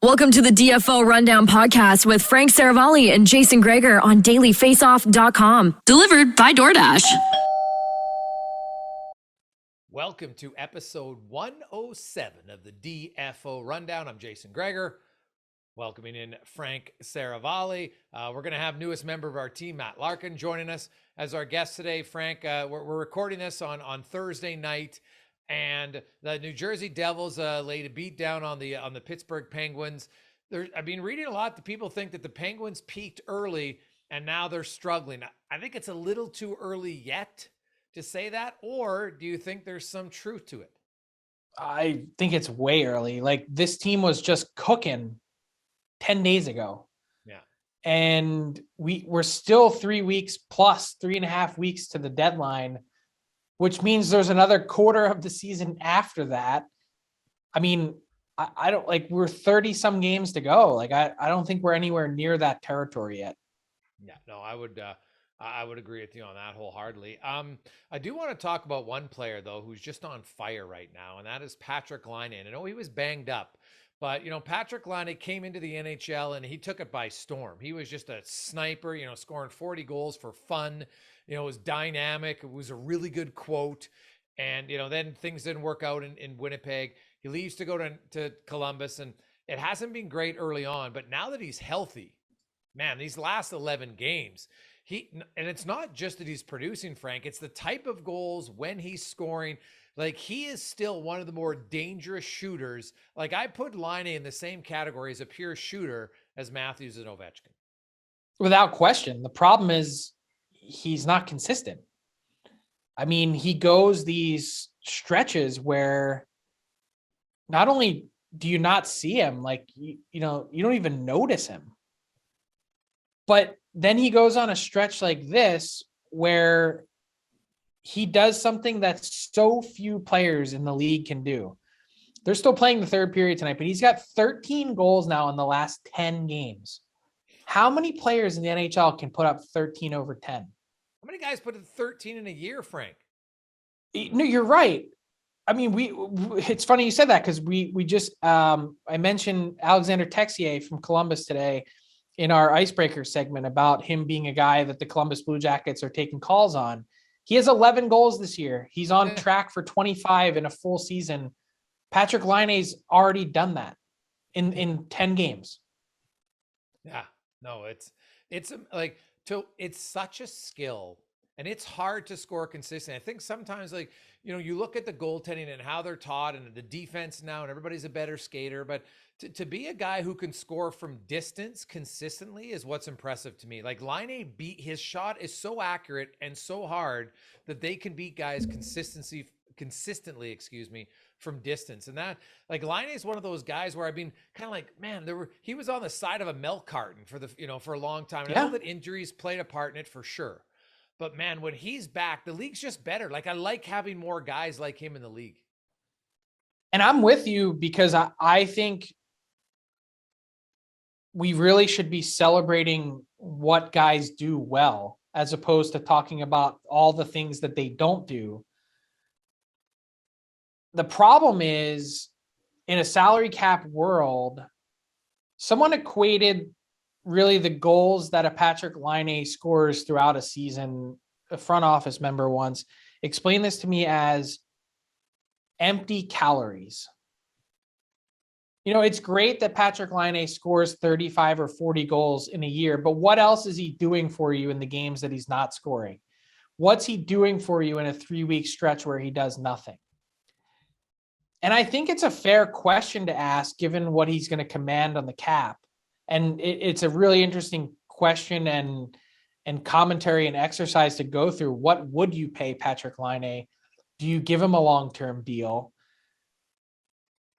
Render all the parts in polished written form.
Welcome to the DFO Rundown Podcast with Frank Saravalli and Jason Gregor on dailyfaceoff.com. Delivered by DoorDash. Welcome to episode 107 of the DFO Rundown. I'm Jason Gregor, welcoming in Frank Saravalli. We're going to have newest member of our team, Matt Larkin, joining us as our guest today. Frank, we're recording this on Thursday night. And the New Jersey Devils laid a beat down on the Pittsburgh Penguins. I've been reading a lot that people think that the Penguins peaked early and now they're struggling. I think it's a little too early yet to say that, or do you think there's some truth to it? I think it's way early. Like, this team was just cooking 10 days ago. Yeah. And we're still 3 weeks plus 3.5 weeks to the deadline, which means there's another quarter of the season after that. I mean, I don't like, we're 30 some games to go. Like, I don't think we're anywhere near that territory yet. Yeah, no, I would agree with you on that wholeheartedly. I do want to talk about one player though, who's just on fire right now, and that is Patrik Laine. I know he was banged up, but Patrik Laine came into the NHL and he took it by storm. He was just a sniper, scoring 40 goals for fun. It was dynamic. It was a really good quote. And, then things didn't work out in Winnipeg. He leaves to go to Columbus, and it hasn't been great early on. But now that he's healthy, man, these last 11 games, and it's not just that he's producing, Frank. It's the type of goals when he's scoring. Like, he is still one of the more dangerous shooters. Like, I put Laine in the same category as a pure shooter as Matthews and Ovechkin. Without question. The problem is he's not consistent. I mean, he goes these stretches where not only do you not see him, like, you don't even notice him, but then he goes on a stretch like this where he does something that so few players in the league can do. They're still playing the third period tonight, but he's got 13 goals now in the last 10 games. How many players in the NHL can put up 13 over 10? How many guys put in 13 in a year, Frank? No, you're right. I mean, it's funny you said that, because we just, I mentioned Alexander Texier from Columbus today in our icebreaker segment about him being a guy that the Columbus Blue Jackets are taking calls on. He has 11 goals this year. He's on track for 25 in a full season. Patrik Laine's already done that in 10 games. Yeah, no, it's such a skill, and it's hard to score consistently. I think sometimes, you look at the goaltending and how they're taught and the defense now, and everybody's a better skater, but to be a guy who can score from distance consistently is what's impressive to me. Like, Laine his shot is so accurate and so hard that they can beat guys consistently, from distance. And that, like, Laine is one of those guys where I've been kind of like, man, he was on the side of a milk carton for a long time. And I know that injuries played a part in it for sure. But man, when he's back, the league's just better. Like, I like having more guys like him in the league. And I'm with you, because I think we really should be celebrating what guys do well, as opposed to talking about all the things that they don't do. The problem is, in a salary cap world, someone equated really the goals that a Patrik Laine scores throughout a season. A front office member once explained this to me as empty calories. It's great that Patrik Laine scores 35 or 40 goals in a year, but what else is he doing for you in the games that he's not scoring? What's he doing for you in a 3-week stretch where he does nothing? And I think it's a fair question to ask, given what he's going to command on the cap. And it's a really interesting question and commentary and exercise to go through. What would you pay Patrik Laine? Do you give him a long-term deal?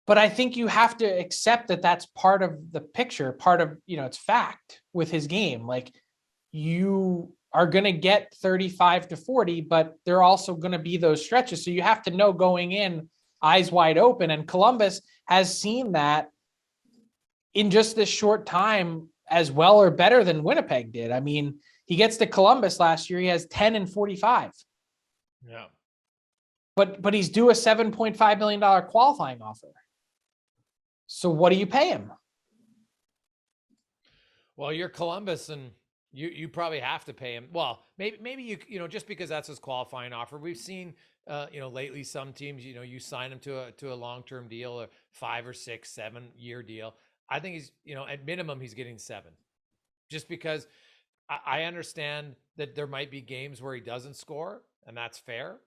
But I think you have to accept that that's part of the picture, part of, it's fact with his game. Like, you are going to get 35 to 40, but there are also going to be those stretches. So you have to know going in, eyes wide open. And Columbus has seen that in just this short time as well or better than Winnipeg did. I mean, he gets to Columbus last year, he has 10 and 45. Yeah. But he's due a $7.5 million qualifying offer. So what do you pay him? Well, you're Columbus, and you probably have to pay him. Well, maybe just because that's his qualifying offer. We've seen lately some teams, you sign him to a long-term deal, a 5 or 6, 7 year deal. I think he's, at minimum he's getting 7, just because I understand that there might be games where he doesn't score, and that's fair.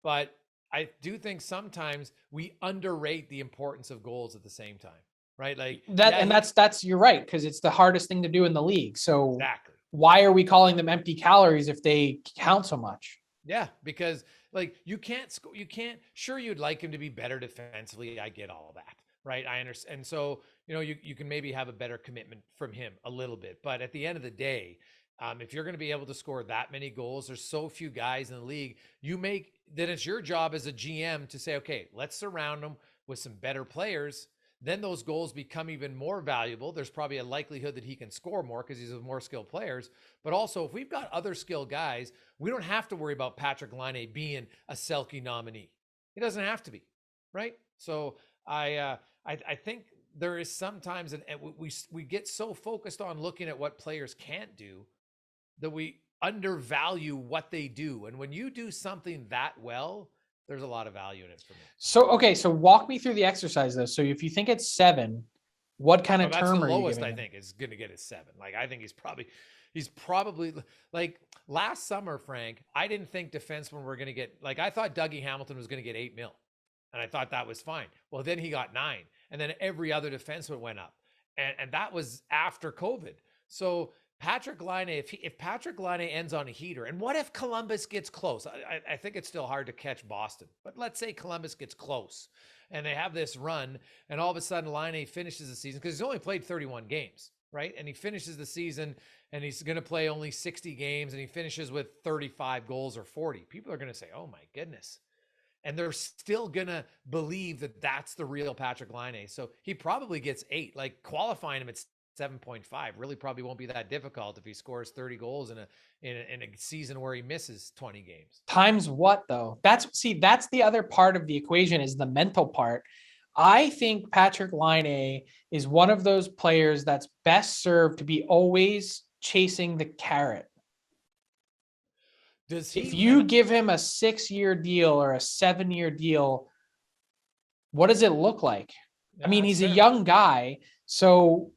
But I do think sometimes we underrate the importance of goals at the same time, right? Like that, yeah, and that's you're right, because it's the hardest thing to do in the league. So exactly. why are we calling them empty calories if they count so much? Yeah, because like you can't sure you'd like him to be better defensively. I get all that, right? I understand. And so, you can maybe have a better commitment from him a little bit. But at the end of the day, if you're going to be able to score that many goals, there's so few guys in the league. Then it's your job as a GM to say, okay, let's surround them with some better players. Then those goals become even more valuable. There's probably a likelihood that he can score more because he's with more skilled players. But also, if we've got other skilled guys, we don't have to worry about Patrik Laine being a Selke nominee. He doesn't have to be, right? So I think there is sometimes, and we get so focused on looking at what players can't do that we undervalue what they do. And when you do something that well, there's a lot of value in it for me. So, okay, so walk me through the exercise though. So if you think it's 7, what kind of That's term the are you lowest giving I him? think is going to get is 7. Like I think he's probably like last summer, Frank. I didn't think defensemen were going to get, like I thought Dougie Hamilton was going to get 8 mil, and I thought that was fine. Well, then he got 9, and then every other defenseman went up, and that was after COVID. So Patrik Laine, if Patrik Laine ends on a heater, and what if Columbus gets close? I think it's still hard to catch Boston, but let's say Columbus gets close and they have this run, and all of a sudden Laine finishes the season, because he's only played 31 games, right? And he finishes the season and he's going to play only 60 games and he finishes with 35 goals or 40. People are going to say, oh my goodness. And they're still going to believe that that's the real Patrik Laine. So he probably gets 8, like qualifying him at 7.5 really probably won't be that difficult if he scores 30 goals in a season where he misses 20 games. Times what though? That's the other part of the equation, is the mental part. I think Patrik Laine is one of those players that's best served to be always chasing the carrot. If you give him a 6-year deal or a 7-year deal, what does it look like? Yeah, I mean, he's a young guy, so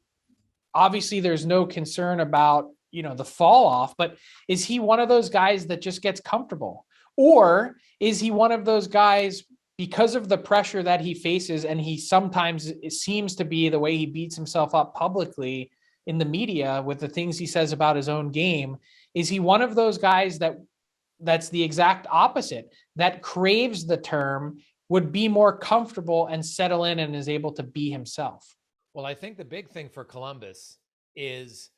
obviously there's no concern about, the fall off, but is he one of those guys that just gets comfortable? Or is he one of those guys, because of the pressure that he faces, and he sometimes, it seems to be the way he beats himself up publicly in the media with the things he says about his own game, is he one of those guys that's the exact opposite, that craves the term, would be more comfortable and settle in and is able to be himself? Well, I think the big thing for Columbus is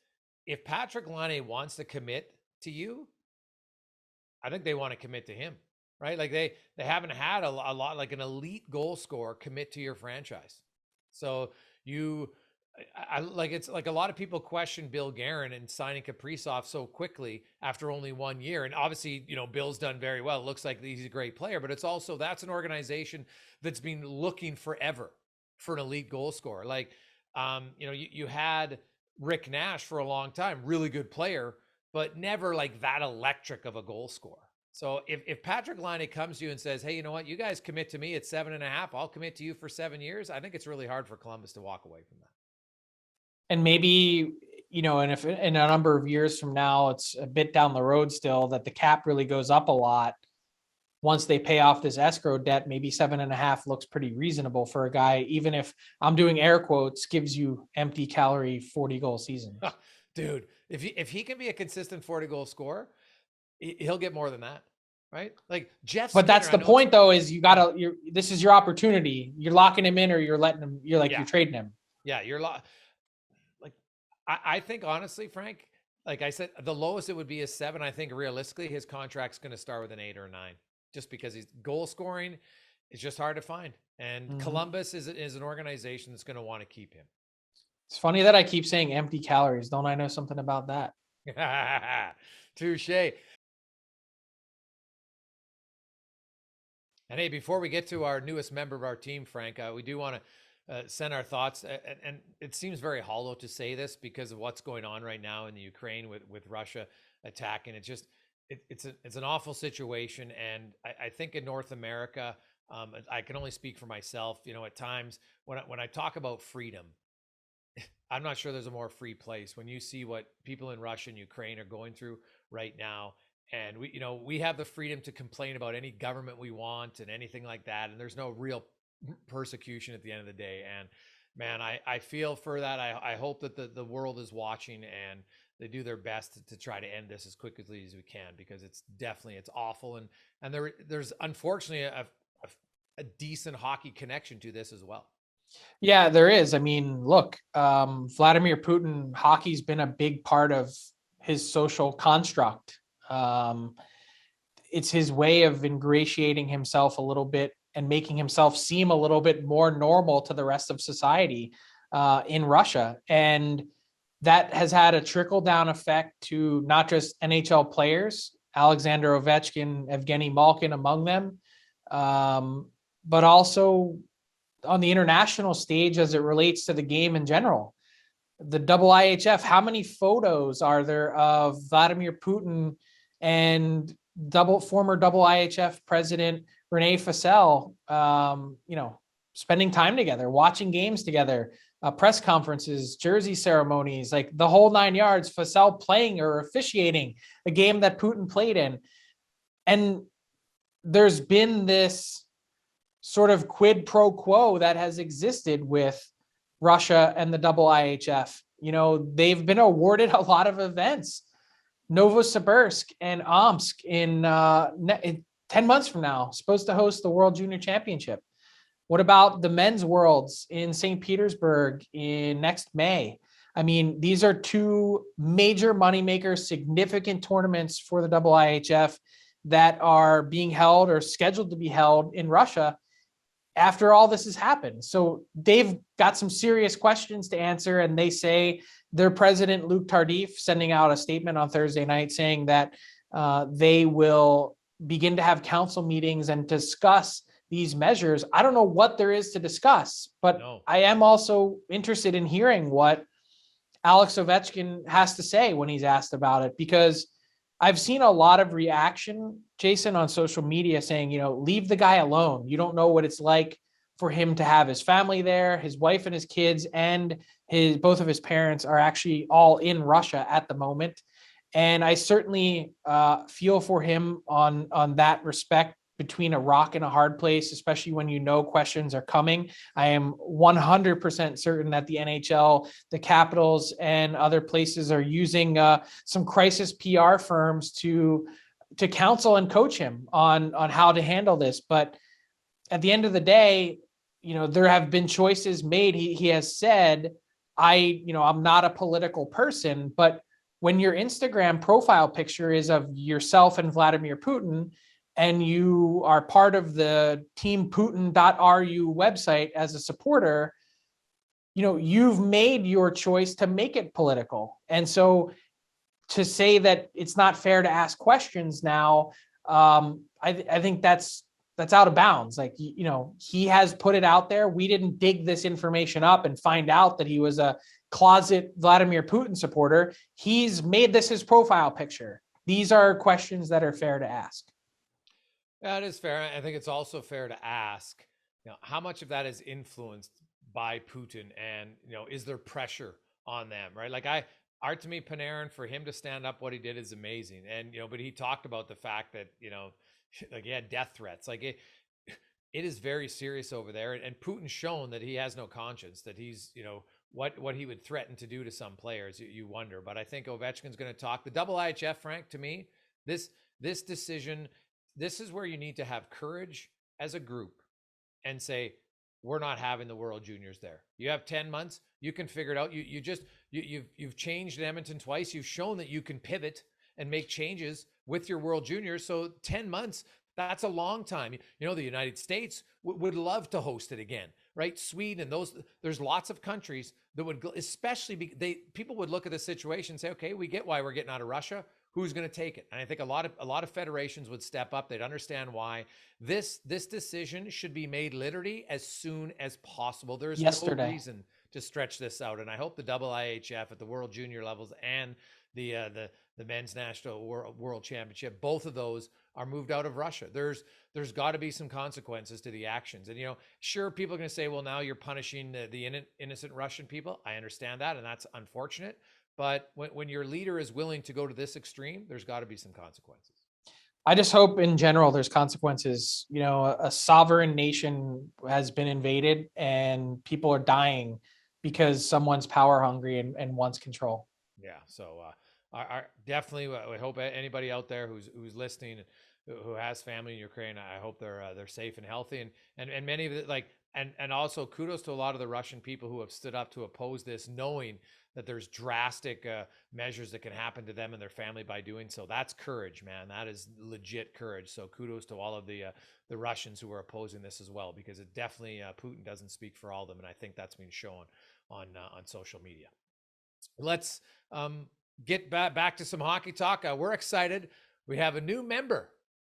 if Patrik Laine wants to commit to you, I think they want to commit to him, right? Like they haven't had a lot, like an elite goal scorer commit to your franchise. So I like, it's like a lot of people question Bill Guerin and signing Kaprizov so quickly after only 1 year. And obviously, Bill's done very well. It looks like he's a great player, but it's also, that's an organization that's been looking forever for an elite goal scorer. Like, you had Rick Nash for a long time, really good player, but never like that electric of a goal scorer. So if Patrik Laine comes to you and says, hey, you know what, you guys commit to me at 7.5, I'll commit to you for 7 years, I think it's really hard for Columbus to walk away from that. And maybe, and if in a number of years from now, it's a bit down the road still, that the cap really goes up a lot. Once they pay off this escrow debt, maybe 7.5 looks pretty reasonable for a guy, even if, I'm doing air quotes, gives you empty calorie 40 goal seasons. Dude, if he can be a consistent 40 goal scorer, he'll get more than that, right? Like Jeff Skinner, but that's the point though, is this is your opportunity. You're locking him in, or you're letting him, you're trading him. Yeah, I think honestly, Frank, like I said, the lowest it would be is 7. I think realistically his contract's going to start with an 8 or 9, just because he's goal scoring is just hard to find. And Columbus is an organization that's going to want to keep him. It's funny that I keep saying empty calories. Don't I know something about that? Touche. And hey, before we get to our newest member of our team, Frank, we do want to send our thoughts. And it seems very hollow to say this because of what's going on right now in the Ukraine with Russia attacking. It's an awful situation. And I think in North America, I can only speak for myself. At times when I talk about freedom, I'm not sure there's a more free place when you see what people in Russia and Ukraine are going through right now. And we have the freedom to complain about any government we want and anything like that. And there's no real persecution at the end of the day. And man, I feel for that. I hope that the world is watching and they do their best to try to end this as quickly as we can, because it's awful. And there's unfortunately a decent hockey connection to this as well. Yeah, there is. I mean, look, Vladimir Putin, hockey's been a big part of his social construct. It's his way of ingratiating himself a little bit and making himself seem a little bit more normal to the rest of society in Russia. And that has had a trickle down effect to not just NHL players, Alexander Ovechkin, Evgeny Malkin among them, but also on the international stage as it relates to the game in general. The IIHF, how many photos are there of Vladimir Putin and former IIHF president Rene Fassel, spending time together, watching games together, press conferences, jersey ceremonies, like the whole 9 yards, Fassel playing or officiating a game that Putin played in. And there's been this sort of quid pro quo that has existed with Russia and the IIHF. They've been awarded a lot of events. Novosibirsk and Omsk in 10 months from now, supposed to host the World Junior Championship. What about the men's worlds in St. Petersburg in next May? I mean, these are two major moneymakers, significant tournaments for the IIHF that are being held or scheduled to be held in Russia after all this has happened. So they've got some serious questions to answer. And they say their president, Luc Tardif, sending out a statement on Thursday night saying that they will begin to have council meetings and discuss these measures. I don't know what there is to discuss, but no. I am also interested in hearing what Alex Ovechkin has to say when he's asked about it, because I've seen a lot of reaction, Jason, on social media saying, leave the guy alone. You don't know what it's like for him to have his family there, his wife and his kids, and both of his parents are actually all in Russia at the moment. And I certainly feel for him on that respect, between a rock and a hard place, especially when questions are coming. I am 100% certain that the NHL, the Capitals, and other places are using some crisis PR firms to counsel and coach him on how to handle this. But at the end of the day, there have been choices made. He has said, I'm not a political person, but when your Instagram profile picture is of yourself and Vladimir Putin, and you are part of the Team Putin.ru website as a supporter, you've made your choice to make it political. And so to say that it's not fair to ask questions now, I think that's out of bounds. Like, he has put it out there. We didn't dig this information up and find out that he was a closet Vladimir Putin supporter. He's made this his profile picture. These are questions that are fair to ask. That is fair. I think it's also fair to ask, how much of that is influenced by Putin, and, is there pressure on them, right? Like Artemi Panarin, for him to stand up what he did is amazing. And, but he talked about the fact that, like he had death threats. Like it is very serious over there. And Putin's shown that he has no conscience, that he's, what he would threaten to do to some players, you wonder. But I think Ovechkin's going to talk. The IIHF, Frank, to me, this decision, this is where you need to have courage as a group and say, we're not having the World Juniors there. You have 10 months. You can figure it out. You've changed Edmonton twice. You've shown that you can pivot and make changes with your World Juniors. So 10 months, that's a long time. The United States would love to host it again, right? Sweden, there's lots of countries that would, especially people would look at the situation and say, okay, we get why we're getting out of Russia. who's going to take it. And I think a lot of federations would step up. They'd understand why this decision should be made literally as soon as possible. There's no reason to stretch this out. And I hope the IIHF at the World Junior levels and the men's national world championship, both of those are moved out of Russia. There's got to be some consequences to the actions. And, sure, people are going to say, well, now you're punishing the innocent Russian people. I understand that, and that's unfortunate. But when your leader is willing to go to this extreme, there's got to be some consequences. I just hope in general there's consequences. A sovereign nation has been invaded and people are dying because someone's power hungry and wants control. Yeah. So definitely, I hope anybody out there who's listening, who has family in Ukraine, I hope they're safe and healthy. And many of it, and also kudos to a lot of the Russian people who have stood up to oppose this, knowing that there's drastic measures that can happen to them and their family by doing so. That's courage, man. That is legit courage. So kudos to all of the Russians who are opposing this as well, because it definitely Putin doesn't speak for all of them, and I think that's been shown on social media. Let's get back to some hockey talk. We're excited. We have a new member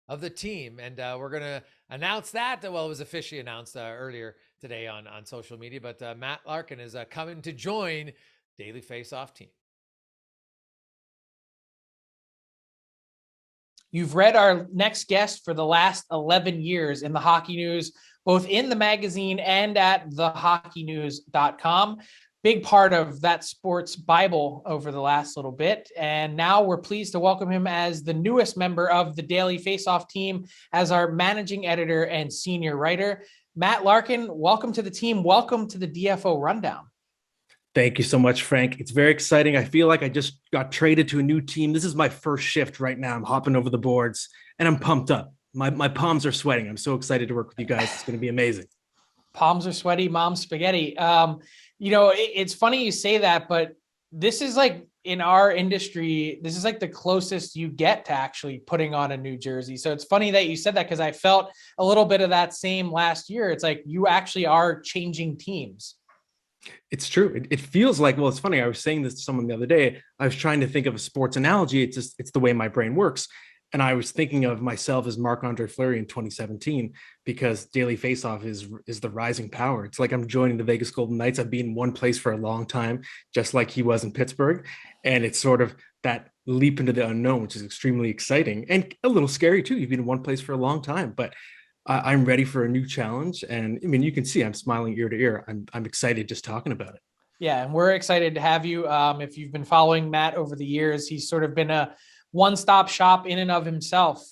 of the team, and we're going to announce that. Well, it was officially announced earlier today on social media, but Matt Larkin is coming to join Daily Faceoff team. You've read our next guest for the last 11 years in the hockey news, both in the magazine and at thehockeynews.com. Big part of that sports Bible over the last little bit. And now we're pleased to welcome him as the newest member of the Daily Faceoff team as our managing editor and senior writer. Matt Larkin, welcome to the team. Welcome to the DFO Rundown. Thank you so much, Frank. It's very exciting. I feel like I just got traded to a new team. This is my first shift right now. I'm hopping over the boards and I'm pumped up. My palms are sweating. I'm so excited to work with you guys. It's going to be amazing. Palms are sweaty, mom's spaghetti. It's funny you say that, but this is like in our industry, this is like the closest you get to actually putting on a new jersey. So it's funny that you said that, because I felt a little bit of that same last year. It's like you actually are changing teams. It's true. It feels like, well, it's funny. I was saying this to someone the other day. I was trying to think of a sports analogy. It's the way my brain works. And I was thinking of myself as Marc-Andre Fleury in 2017, because Daily Faceoff is the rising power. It's like I'm joining the Vegas Golden Knights. I've been in one place for a long time, just like he was in Pittsburgh. And it's sort of that leap into the unknown, which is extremely exciting and a little scary too. You've been in one place for a long time, but I'm ready for a new challenge. And I mean, you can see I'm smiling ear to ear. I'm excited just talking about it. Yeah, and we're excited to have you. If you've been following Matt over the years, he's sort of been a one-stop shop in and of himself.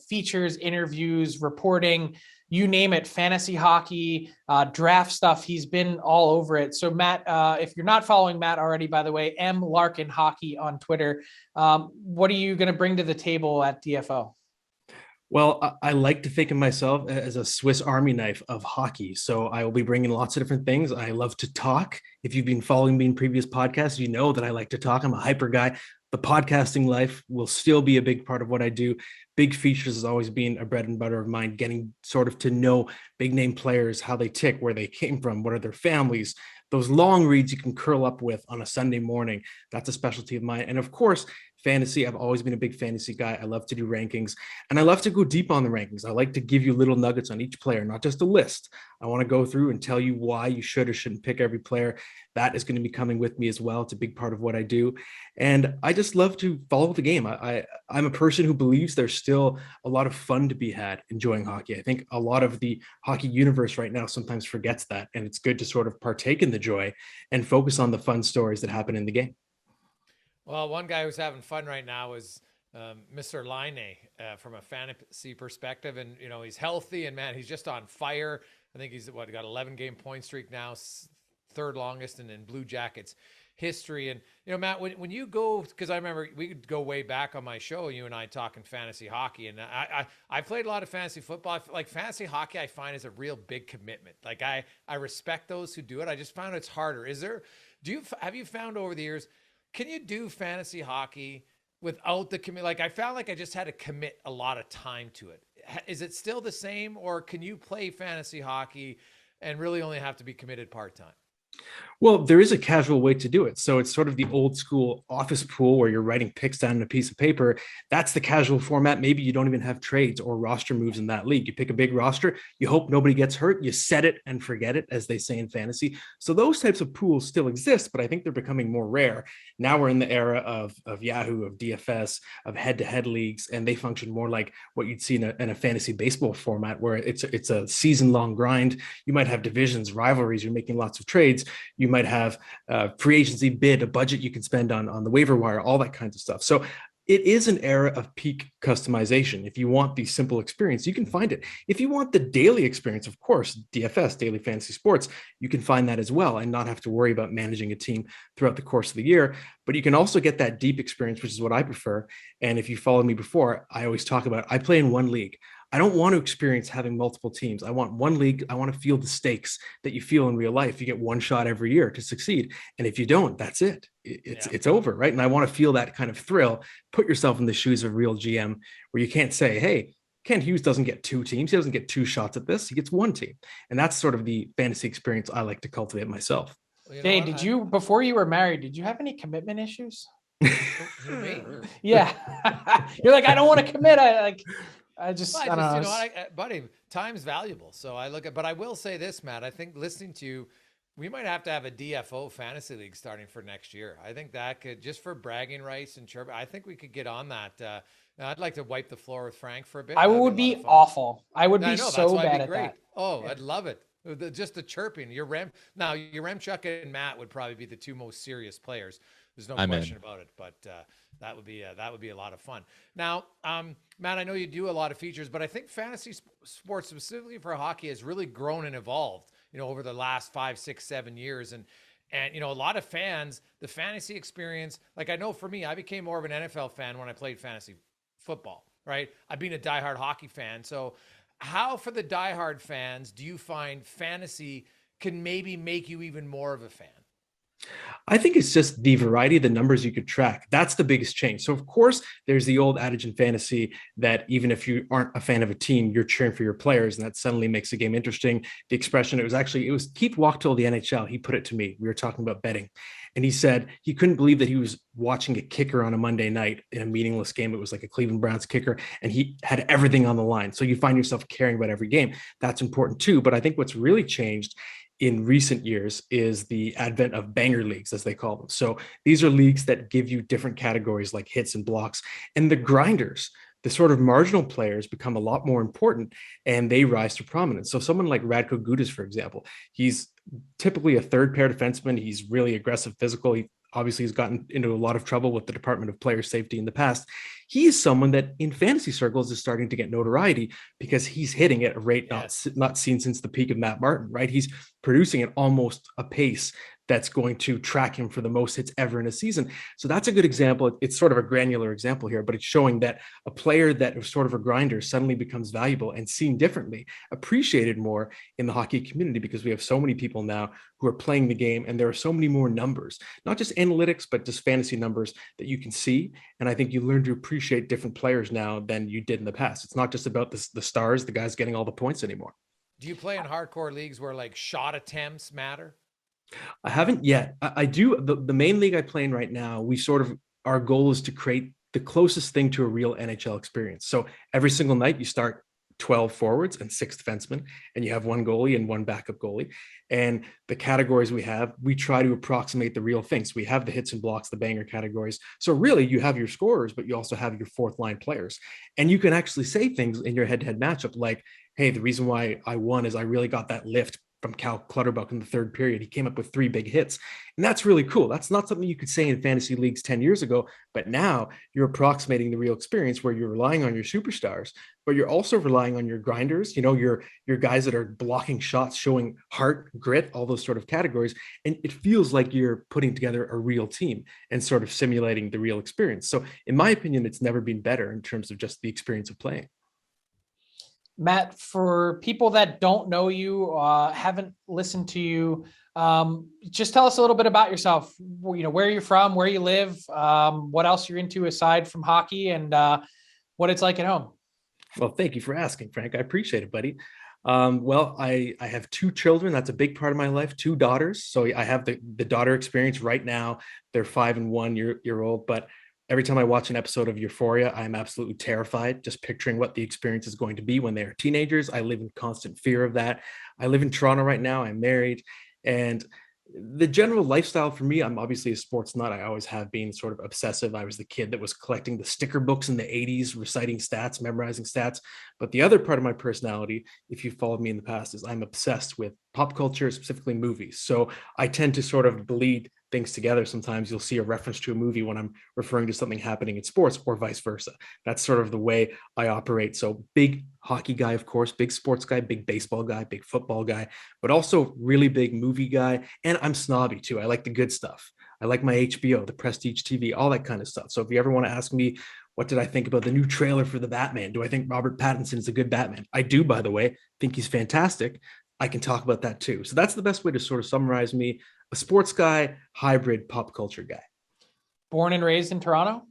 Features, interviews, reporting, you name it, fantasy hockey, draft stuff. He's been all over it. So Matt, if you're not following Matt already, by the way, M Larkin Hockey on Twitter. What are you going to bring to the table at DFO? Well, I like to think of myself as a Swiss Army knife of hockey. So I will be bringing lots of different things. I love to talk. If you've been following me in previous podcasts, you know that I like to talk. I'm a hyper guy. The podcasting life will still be a big part of what I do. Big features has always been a bread and butter of mine, getting sort of to know big name players, how they tick, where they came from, what are their families. Those long reads you can curl up with on a Sunday morning. That's a specialty of mine. And of course, fantasy. I've always been a big fantasy guy. I love to do rankings, and I love to go deep on the rankings. I like to give you little nuggets on each player, not just a list. I want to go through and tell you why you should or shouldn't pick every player. That is going to be coming with me as well. It's a big part of what I do. And I just love to follow the game. I'm a person who believes there's still a lot of fun to be had enjoying hockey. I think a lot of the hockey universe right now sometimes forgets that. And it's good to sort of partake in the joy and focus on the fun stories that happen in the game. Well, one guy who's having fun right now is Mr. Laine from a fantasy perspective. And, he's healthy and, man, he's just on fire. I think he's got 11-game point streak now, third longest in Blue Jackets history. And, Matt, when you go, because I remember we could go way back on my show, you and I talking fantasy hockey. And I played a lot of fantasy football. Like fantasy hockey, I find is a real big commitment. Like I respect those who do it. I just found it's harder. Have you found over the years, can you do fantasy hockey without the commit? Like I found like I just had to commit a lot of time to it. Is it still the same, or can you play fantasy hockey and really only have to be committed part-time? Well, there is a casual way to do it. So it's sort of the old school office pool where you're writing picks down on a piece of paper. That's the casual format. Maybe you don't even have trades or roster moves in that league. You pick a big roster, you hope nobody gets hurt, you set it and forget it, as they say in fantasy. So those types of pools still exist, but I think they're becoming more rare. Now we're in the era of Yahoo, of DFS, of head-to-head leagues, and they function more like what you'd see in a fantasy baseball format, where it's a season-long grind. You might have divisions, rivalries, you're making lots of trades. You might have free agency bid, a budget you can spend on the waiver wire, all that kinds of stuff. So it is an era of peak customization. If you want the simple experience, you can find it. If you want the daily experience, of course, DFS, Daily Fantasy Sports, you can find that as well and not have to worry about managing a team throughout the course of the year. But you can also get that deep experience, which is what I prefer. And if you followed me before, I always talk about, I play in one league. I don't want to experience having multiple teams. I want one league. I want to feel the stakes that you feel in real life. You get one shot every year to succeed. And if you don't, that's it. It's over, right? And I want to feel that kind of thrill. Put yourself in the shoes of a real GM where you can't say, hey, Kent Hughes doesn't get two teams. He doesn't get two shots at this. He gets one team. And that's sort of the fantasy experience I like to cultivate myself. Well, Jay, did you, before you were married, did you have any commitment issues? Yeah. You're like, I don't want to commit. I don't know. Buddy, time's valuable. So I look at, but I will say this, Matt, I think listening to you, we might have to have a DFO fantasy league starting for next year. I think that could, just for bragging rights and chirp, I think we could get on that. I'd like to wipe the floor with Frank for a bit. I would be awful. I would be so bad at that. Oh, yeah. I'd love it. Just the chirping. Your Remchuk and Matt would probably be the two most serious players. There's no question about it, but that would be a lot of fun. Now, Matt, I know you do a lot of features, but I think fantasy sports, specifically for hockey, has really grown and evolved, over the last 5, 6, 7 years. And a lot of fans, the fantasy experience, like I know for me, I became more of an NFL fan when I played fantasy football, right? I've been a diehard hockey fan. So how, for the diehard fans, do you find fantasy can maybe make you even more of a fan? I think it's just the variety of the numbers you could track. That's the biggest change. So of course, there's the old adage in fantasy that even if you aren't a fan of a team, you're cheering for your players, and that suddenly makes the game interesting. The expression, it was Keith Wachtel of the NHL. He put it to me. We were talking about betting, and he said he couldn't believe that he was watching a kicker on a Monday night in a meaningless game. It was like a Cleveland Browns kicker, and he had everything on the line. So you find yourself caring about every game. That's important too. But I think what's really changed in recent years is the advent of banger leagues, as they call them. So these are leagues that give you different categories like hits and blocks, and the grinders, the sort of marginal players, become a lot more important and they rise to prominence. So someone like Radko Gudas, for example, he's typically a third pair defenseman. He's really aggressive, physical. He obviously has gotten into a lot of trouble with the Department of Player Safety in the past. He is someone that in fantasy circles is starting to get notoriety because he's hitting at a rate not seen since the peak of Matt Martin, right? He's producing at almost a pace that's going to track him for the most hits ever in a season. So that's a good example. It's sort of a granular example here, but it's showing that a player that was sort of a grinder suddenly becomes valuable and seen differently, appreciated more in the hockey community, because we have so many people now who are playing the game, and there are so many more numbers, not just analytics, but just fantasy numbers that you can see. And I think you learn to appreciate different players now than you did in the past. It's not just about the stars, the guys getting all the points anymore. Do you play in hardcore leagues where like shot attempts matter? I haven't yet. I do. The main league I play in right now, our goal is to create the closest thing to a real NHL experience. So every single night you start 12 forwards and 6 defensemen, and you have one goalie and one backup goalie. And the categories we try to approximate the real things. We have the hits and blocks, the banger categories. So really you have your scorers, but you also have your fourth line players. And you can actually say things in your head-to-head matchup like, hey, the reason why I won is I really got that lift from Cal Clutterbuck in the third period. He came up with 3 big hits. And that's really cool. That's not something you could say in fantasy leagues 10 years ago, but now you're approximating the real experience where you're relying on your superstars, but you're also relying on your grinders, your guys that are blocking shots, showing heart, grit, all those sort of categories. And it feels like you're putting together a real team and sort of simulating the real experience. So in my opinion, it's never been better in terms of just the experience of playing. Matt, for people that don't know you, haven't listened to you, just tell us a little bit about yourself. Where you're from, where you live, what else you're into aside from hockey, and what it's like at home. Well, thank you for asking, Frank. I appreciate it, buddy. Well, I have two children. That's a big part of my life, two daughters. So I have the daughter experience right now. They're 5 and 1 year old, but every time I watch an episode of Euphoria, I'm absolutely terrified just picturing what the experience is going to be when they are teenagers. I live in constant fear of that. I live in Toronto right now. I'm married, and the general lifestyle for me, I'm obviously a sports nut. I always have been sort of obsessive. I was the kid that was collecting the sticker books in the 80s, reciting stats, memorizing stats. But the other part of my personality, if you followed me in the past, is I'm obsessed with pop culture, specifically movies. So I tend to sort of bleed things together. Sometimes you'll see a reference to a movie when I'm referring to something happening in sports, or vice versa. That's sort of the way I operate. So big hockey guy, of course, big sports guy, big baseball guy, big football guy, but also really big movie guy. And I'm snobby too. I like the good stuff. I like my HBO, the Prestige TV, all that kind of stuff. So if you ever want to ask me, what did I think about the new trailer for the Batman? Do I think Robert Pattinson is a good Batman? I do, by the way. Think he's fantastic. I can talk about that too. So that's the best way to sort of summarize me: a sports guy, hybrid pop culture guy. Born and raised in Toronto?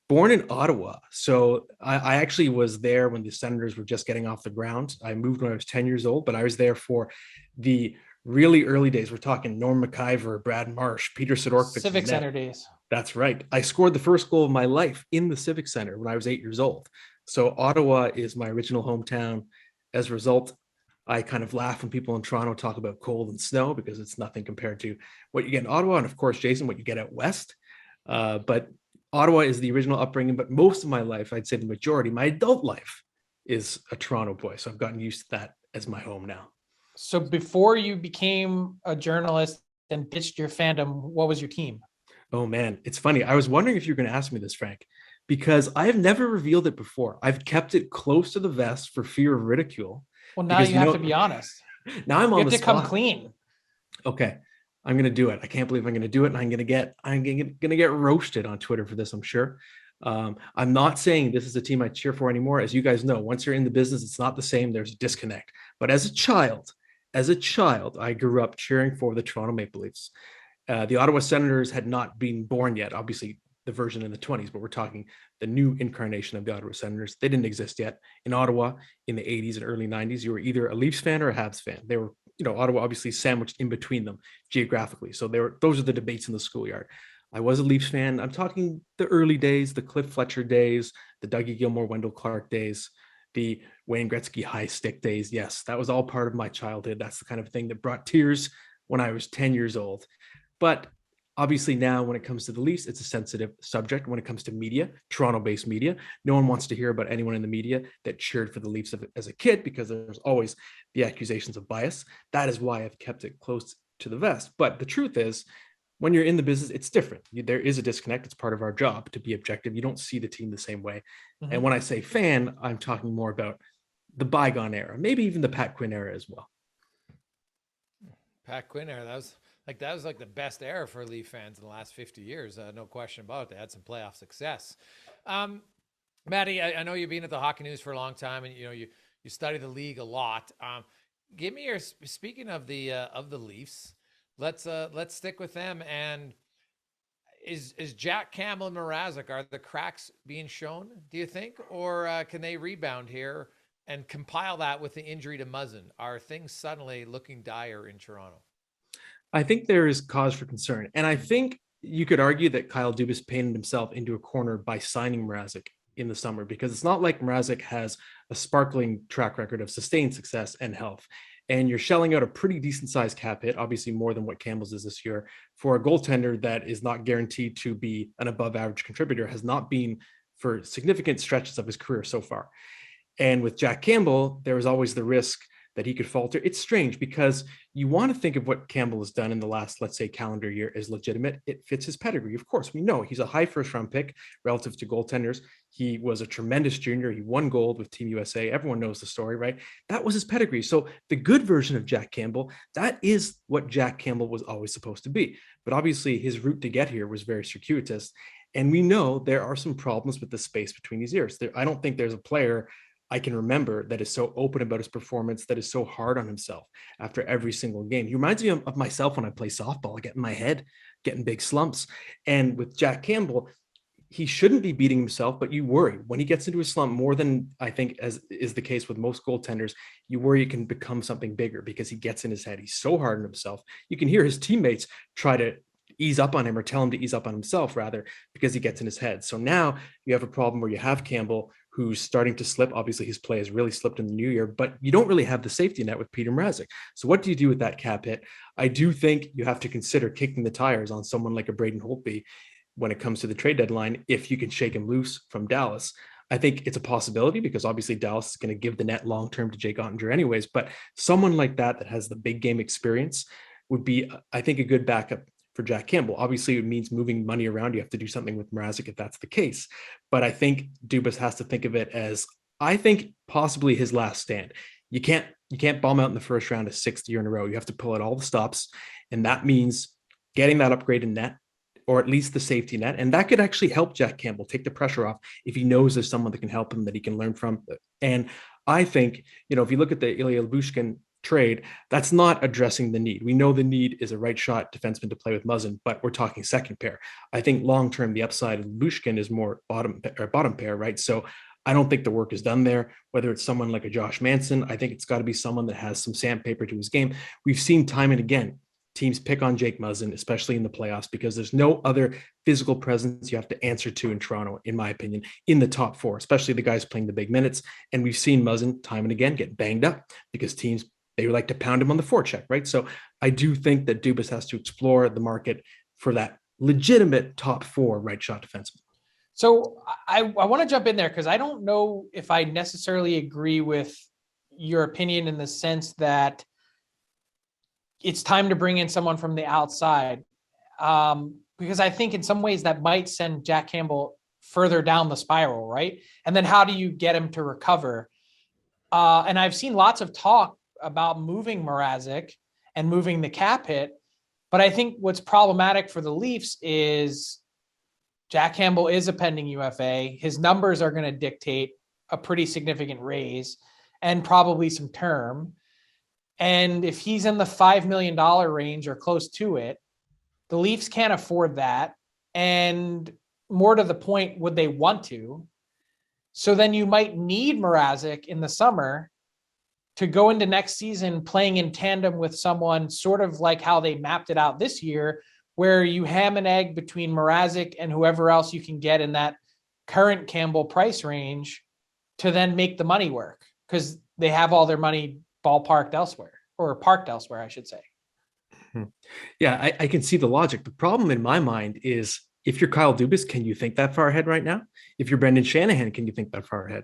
Born in Ottawa. So I actually was there when the Senators were just getting off the ground. I moved when I was 10 years old, but I was there for the really early days. We're talking Norm McIver, Brad Marsh, Peter Sidorkovich. Civic Center days. That's right. I scored the first goal of my life in the Civic Center when I was 8 years old. So Ottawa is my original hometown. As a result, I kind of laugh when people in Toronto talk about cold and snow, because it's nothing compared to what you get in Ottawa. And of course, Jason, what you get out west. But Ottawa is the original upbringing, but most of my life, I'd say the majority, my adult life, is a Toronto boy. So I've gotten used to that as my home now. So before you became a journalist and ditched your fandom, what was your team? Oh man, it's funny. I was wondering if you're going to ask me this, Frank, because I have never revealed it before. I've kept it close to the vest for fear of ridicule. Well, now you have to be honest. Now I'm on the spot. You have to come spot. clean. Okay. I'm going to do it. I can't believe I'm going to do it. And I'm going to get roasted on Twitter for this, I'm sure. I'm not saying this is a team I cheer for anymore. As you guys know, once you're in the business, it's not the same. There's a disconnect. But as a child, I grew up cheering for the Toronto Maple Leafs. The Ottawa Senators had not been born yet. Obviously, the version in the 20s, but we're talking the new incarnation of the Ottawa Senators. They didn't exist yet. In Ottawa in the 80s and early 90s, you were either a Leafs fan or a Habs fan. They were, Ottawa obviously sandwiched in between them geographically. So those are the debates in the schoolyard. I was a Leafs fan. I'm talking the early days, the Cliff Fletcher days, the Dougie Gilmore, Wendell Clark days, the Wayne Gretzky high stick days. Yes, that was all part of my childhood. That's the kind of thing that brought tears when I was 10 years old. But obviously now when it comes to the Leafs, it's a sensitive subject. When it comes to media, Toronto-based media, no one wants to hear about anyone in the media that cheered for the Leafs as a kid, because there's always the accusations of bias. That is why I've kept it close to the vest. But the truth is, when you're in the business, it's different. There is a disconnect. It's part of our job to be objective. You don't see the team the same way. Mm-hmm. And when I say fan, I'm talking more about the bygone era, maybe even the Pat Quinn era as well. Pat Quinn era, that was like the best era for Leaf fans in the last 50 years. No question about it. They had some playoff success. Matty, I know you've been at the Hockey News for a long time, and you study the league a lot. Give me your, speaking of the Leafs, let's stick with them. And is Jack Campbell and Mrazek, are the cracks being shown, do you think, or can they rebound here and compile that with the injury to Muzzin? Are things suddenly looking dire in Toronto? I think there is cause for concern. And I think you could argue that Kyle Dubas painted himself into a corner by signing Mrazek in the summer, because it's not like Mrazek has a sparkling track record of sustained success and health. And you're shelling out a pretty decent sized cap hit, obviously more than what Campbell's is this year, for a goaltender that is not guaranteed to be an above average contributor, has not been for significant stretches of his career so far. And with Jack Campbell, there was always the risk that he could falter. It's strange because you want to think of what Campbell has done in the last, let's say, calendar year as legitimate. It fits his pedigree. Of course, we know he's a high first-round pick relative to goaltenders. He was a tremendous junior. He won gold with Team USA. Everyone knows the story, right? That was his pedigree. So the good version of Jack Campbell, that is what Jack Campbell was always supposed to be. But obviously his route to get here was very circuitous. And we know there are some problems with the space between his ears. I don't think there's a player I can remember that is so open about his performance, that is so hard on himself after every single game. He reminds me of myself when I play softball. I get in my head, getting big slumps. And with Jack Campbell, he shouldn't be beating himself, but you worry when he gets into a slump more than I think as is the case with most goaltenders. You worry it can become something bigger because he gets in his head. He's so hard on himself. You can hear his teammates try to ease up on him or tell him to ease up on himself rather because he gets in his head. So now you have a problem where you have Campbell who's starting to slip. Obviously his play has really slipped in the new year, but you don't really have the safety net with Peter Mrazek. So what do you do with that cap hit? I do think you have to consider kicking the tires on someone like a Braden Holtby when it comes to the trade deadline, if you can shake him loose from Dallas. I think it's a possibility because obviously Dallas is going to give the net long-term to Jake Ottinger anyways, but someone like that has the big game experience would be, I think, a good backup for Jack Campbell. Obviously it means moving money around. You have to do something with Mrazek if that's the case. But I think Dubas has to think of it as, I think, possibly his last stand. You can't bomb out in the first round a sixth year in a row. You have to pull out all the stops. And that means getting that upgrade in net, or at least the safety net. And that could actually help Jack Campbell take the pressure off if he knows there's someone that can help him, that he can learn from. And I think, if you look at the Ilya Lyubushkin trade, that's not addressing the need. We know the need is a right shot defenseman to play with Muzzin, but we're talking second pair. I think long-term, the upside of Lyubushkin is more bottom pair, right? So I don't think the work is done there. Whether it's someone like a Josh Manson, I think it's got to be someone that has some sandpaper to his game. We've seen time and again, teams pick on Jake Muzzin, especially in the playoffs, because there's no other physical presence you have to answer to in Toronto, in my opinion, in the top four, especially the guys playing the big minutes. And we've seen Muzzin time and again get banged up because teams, they like to pound him on the forecheck, right? So I do think that Dubas has to explore the market for that legitimate top four right shot defenseman. So I want to jump in there because I don't know if I necessarily agree with your opinion in the sense that it's time to bring in someone from the outside. Because I think in some ways that might send Jack Campbell further down the spiral, right? And then how do you get him to recover? And I've seen lots of talk about moving Mrazek and moving the cap hit. But I think what's problematic for the Leafs is Jack Campbell is a pending UFA. His numbers are going to dictate a pretty significant raise and probably some term. And if he's in the $5 million range or close to it, the Leafs can't afford that. And more to the point, would they want to? So then you might need Mrazek in the summer to go into next season playing in tandem with someone sort of like how they mapped it out this year, where you ham and egg between Mrazek and whoever else you can get in that current Campbell price range to then make the money work because they have all their money ballparked elsewhere, or parked elsewhere, I should say. Yeah, I can see the logic. The problem in my mind is if you're Kyle Dubas, can you think that far ahead right now? If you're Brendan Shanahan, can you think that far ahead?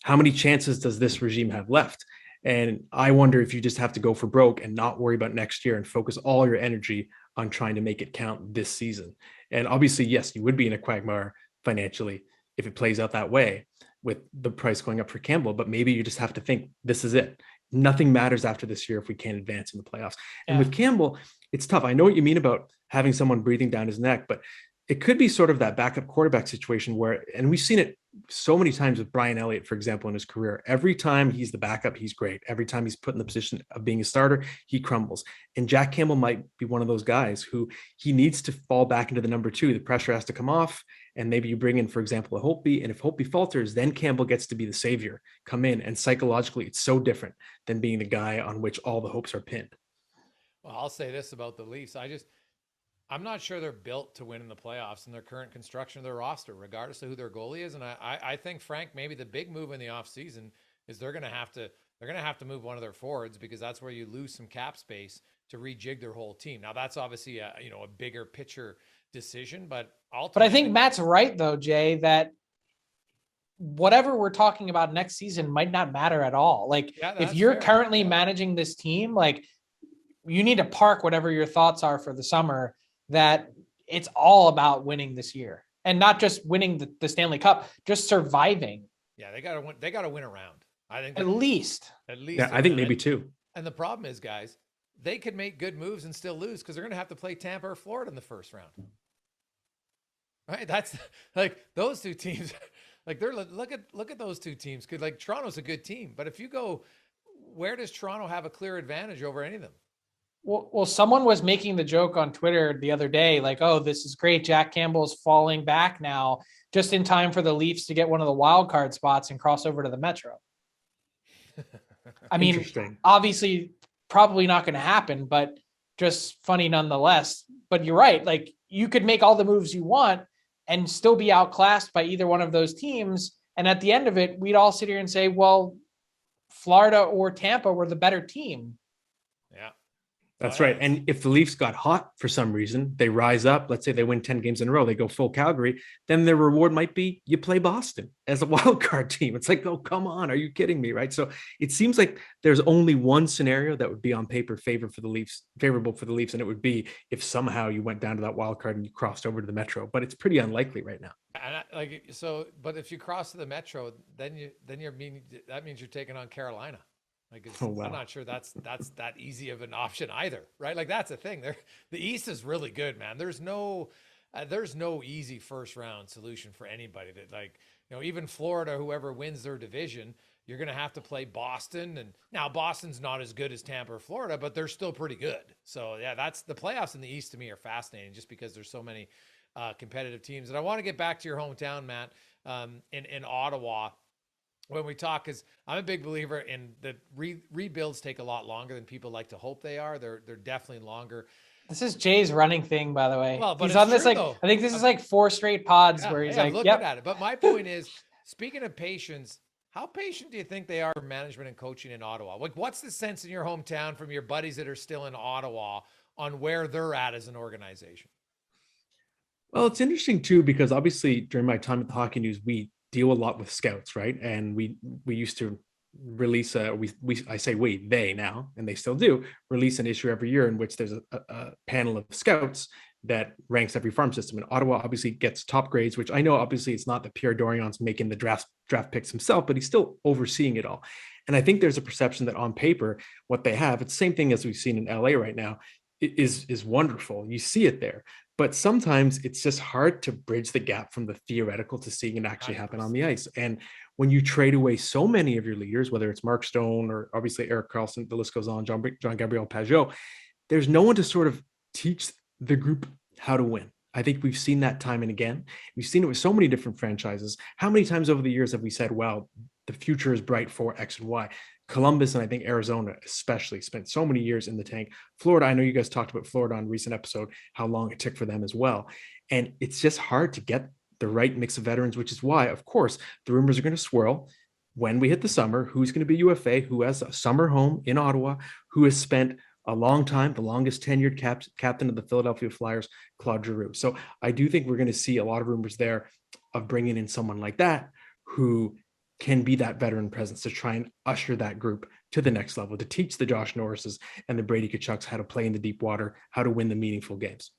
How many chances does this regime have left? And I wonder if you just have to go for broke and not worry about next year and focus all your energy on trying to make it count this season. And obviously, yes, you would be in a quagmire financially if it plays out that way with the price going up for Campbell, but maybe you just have to think this is it. Nothing matters after this year if we can't advance in the playoffs. And with Campbell, it's tough. I know what you mean about having someone breathing down his neck, but it could be sort of that backup quarterback situation where, and we've seen it so many times with Brian Elliott, for example, in his career. Every time he's the backup, he's great. Every time he's put in the position of being a starter, he crumbles. And Jack Campbell might be one of those guys who he needs to fall back into the number two. The pressure has to come off. And maybe you bring in, for example, a Holtby. And if Holtby falters, then Campbell gets to be the savior, come in. And psychologically, it's so different than being the guy on which all the hopes are pinned. Well, I'll say this about the Leafs. I'm not sure they're built to win in the playoffs in their current construction of their roster, regardless of who their goalie is. And I think, Frank, maybe the big move in the offseason is they're going to have to move one of their forwards because that's where you lose some cap space to rejig their whole team. Now that's obviously a bigger picture decision, but ultimately, I think Matt's right though, Jay, that whatever we're talking about next season might not matter at all. Like if you're currently managing this team, like you need to park whatever your thoughts are for the summer, that it's all about winning this year and not just winning the Stanley Cup, just surviving. Yeah, they got to win a round. I think at least. Yeah, I think maybe two. And the problem is, guys, they could make good moves and still lose because they're going to have to play Tampa or Florida in the first round. Right? That's like those two teams. Like look at those two teams. Like Toronto's a good team, but if you go, where does Toronto have a clear advantage over any of them? Well, someone was making the joke on Twitter the other day, like, oh, this is great. Jack Campbell's falling back now just in time for the Leafs to get one of the wild card spots and cross over to the Metro. I mean, obviously probably not going to happen, but just funny nonetheless. But you're right. Like, you could make all the moves you want and still be outclassed by either one of those teams. And at the end of it, we'd all sit here and say, well, Florida or Tampa were the better team. Yeah. That's right. And if the Leafs got hot for some reason, they rise up, let's say they win 10 games in a row, they go full Calgary, then their reward might be you play Boston as a wild card team. It's like, oh, come on. Are you kidding me? Right. So it seems like there's only one scenario that would be on paper favorable for the Leafs. And it would be if somehow you went down to that wild card and you crossed over to the Metro, but it's pretty unlikely right now. And but if you cross to the Metro, that means you're taking on Carolina. Like, I'm not sure that's that easy of an option either, right? Like, that's the thing. The East is really good, man. There's no easy first round solution for anybody. That, like, even Florida, whoever wins their division, you're going to have to play Boston. And now Boston's not as good as Tampa or Florida, but they're still pretty good. So yeah, that's the playoffs in the East to me are fascinating just because there's so many competitive teams. And I want to get back to your hometown, Matt, in Ottawa. When we talk, because I'm a big believer in that rebuilds take a lot longer than people like to hope they are. They're definitely longer. This is Jay's running thing, by the way. Well, but he's on this, like, though. I think this is like 4 straight pods where he's like, looking at it. But my point is, speaking of patience, how patient do you think they are for management and coaching in Ottawa? Like, what's the sense in your hometown from your buddies that are still in Ottawa on where they're at as an organization? Well, it's interesting too, because obviously during my time at the Hockey News, we deal a lot with scouts, right? And we used to release they now, and they still do, release an issue every year in which there's a panel of scouts that ranks every farm system. And Ottawa obviously gets top grades, which I know obviously it's not that Pierre Dorion's making the draft picks himself, but he's still overseeing it all. And I think there's a perception that on paper, what they have, it's the same thing as we've seen in LA right now, is wonderful. You see it there. But sometimes it's just hard to bridge the gap from the theoretical to seeing it actually happen on the ice. And when you trade away so many of your leaders, whether it's Mark Stone or obviously Erik Karlsson, the list goes on, John Gabriel Pajot, there's no one to sort of teach the group how to win. I think we've seen that time and again. We've seen it with so many different franchises. How many times over the years have we said, well, the future is bright for X and Y? Columbus and I think Arizona especially spent so many years in the tank. Florida, I know you guys talked about Florida on a recent episode, how long it took for them as well. And it's just hard to get the right mix of veterans, which is why, of course, the rumors are going to swirl when we hit the summer. Who's going to be UFA? Who has a summer home in Ottawa? Who has spent a long time, the longest tenured captain of the Philadelphia Flyers, Claude Giroux. So I do think we're going to see a lot of rumors there of bringing in someone like that who can be that veteran presence to try and usher that group to the next level, to teach the Josh Norrises and the Brady Kachucks how to play in the deep water, how to win the meaningful games.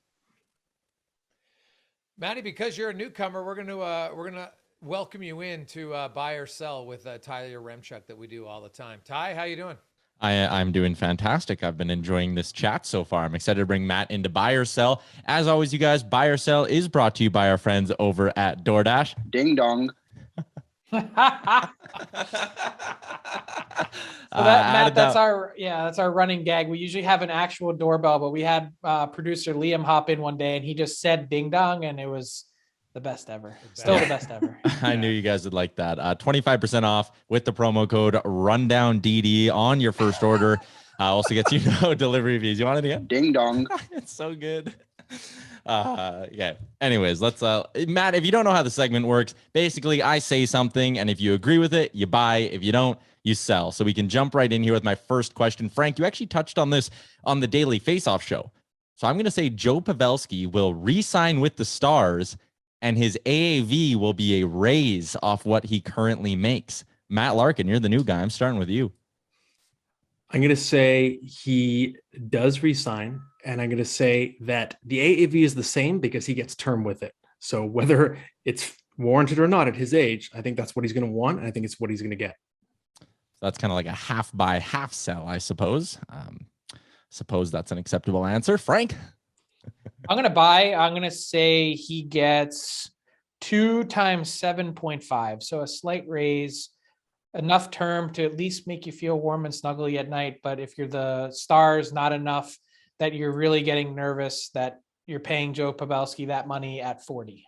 Matty, because you're a newcomer, we're gonna welcome you in to Buy or Sell with Tyler Remchuk that we do all the time. Ty, how you doing? I'm doing fantastic. I've been enjoying this chat so far. I'm excited to bring Matt into Buy or Sell. As always, you guys, Buy or Sell is brought to you by our friends over at DoorDash. Ding dong. So Matt, that's our running gag. We usually have an actual doorbell, but we had producer Liam hop in one day and he just said ding dong, and it was the best ever. Still the best ever. I knew you guys would like that. 25% off with the promo code RundownDD on your first order. Also gets delivery fees. You want it again? Ding dong. It's so good. Yeah. Anyways, let's Matt, if you don't know how the segment works, basically I say something, and if you agree with it, you buy. If you don't, you sell. So we can jump right in here with my first question. Frank, you actually touched on this on the Daily Faceoff show. So I'm going to say Joe Pavelski will re-sign with the Stars, and his AAV will be a raise off what he currently makes. Matt Larkin, you're the new guy. I'm starting with you. I'm going to say he does re-sign, and I'm going to say that the AAV is the same because he gets term with it. So whether it's warranted or not at his age, I think that's what he's going to want, and I think it's what he's going to get. So that's kind of like a half buy, half sell, I suppose. Suppose that's an acceptable answer. Frank? I'm going to buy. I'm going to say he gets 2 times 7.5. So a slight raise. Enough term to at least make you feel warm and snuggly at night. But if you're the Stars, not enough that you're really getting nervous that you're paying Joe Pavelski that money at 40?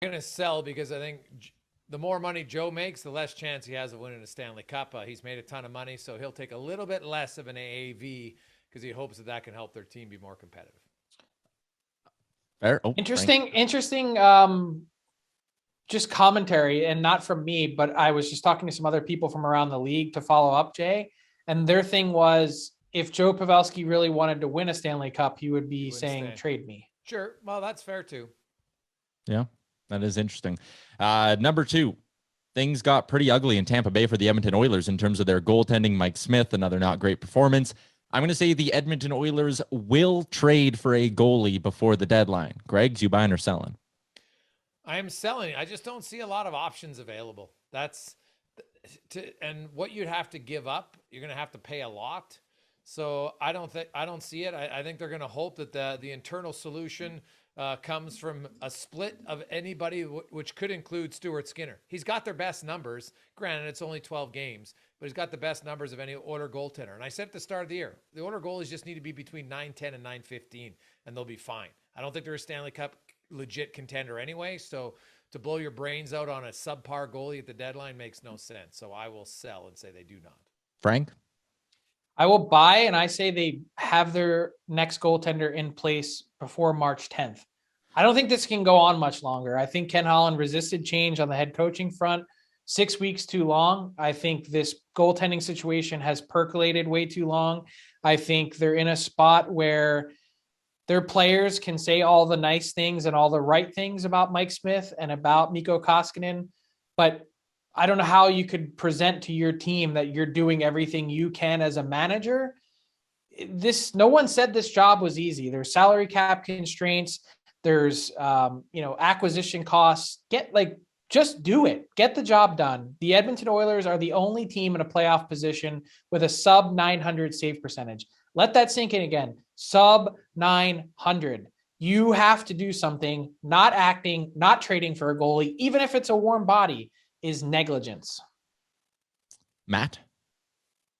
I'm going to sell because I think the more money Joe makes, the less chance he has of winning a Stanley Cup. He's made a ton of money, so he'll take a little bit less of an AAV because he hopes that can help their team be more competitive. Fair. Oh, interesting. Just commentary, and not from me, but I was just talking to some other people from around the league to follow up, Jay. And their thing was, if Joe Pavelski really wanted to win a Stanley Cup, he would be saying, trade me. Sure. Well, that's fair too. Yeah, that is interesting. Number 2, things got pretty ugly in Tampa Bay for the Edmonton Oilers in terms of their goaltending. Mike Smith, another not great performance. I'm going to say the Edmonton Oilers will trade for a goalie before the deadline. Greg, you buying or selling? I am selling. I just don't see a lot of options available. And what you'd have to give up, you're going to have to pay a lot. So I don't see it. I think they're going to hope that the internal solution comes from a split of anybody, which could include Stuart Skinner. He's got their best numbers. Granted, it's only 12 games, but he's got the best numbers of any Oiler goaltender. And I said at the start of the year, the Oiler goalies just need to be between 9-10 and 9-15, and they'll be fine. I don't think they're a Stanley Cup legit contender anyway. So to blow your brains out on a subpar goalie at the deadline makes no sense. So I will sell and say they do not. Frank? I will buy, and I say they have their next goaltender in place before March 10th. I don't think this can go on much longer. I think Ken Holland resisted change on the head coaching front. 6 weeks too long. I think this goaltending situation has percolated way too long. I think they're in a spot where their players can say all the nice things and all the right things about Mike Smith and about Mikko Koskinen, but I don't know how you could present to your team that you're doing everything you can as a manager. No one said this job was easy. There's salary cap constraints. There's, acquisition costs. Just do it. Get the job done. The Edmonton Oilers are the only team in a playoff position with a sub 900 save percentage. Let that sink in again. Sub 900. You have to do something. Not acting, not trading for a goalie, even if it's a warm body, is negligence. Matt?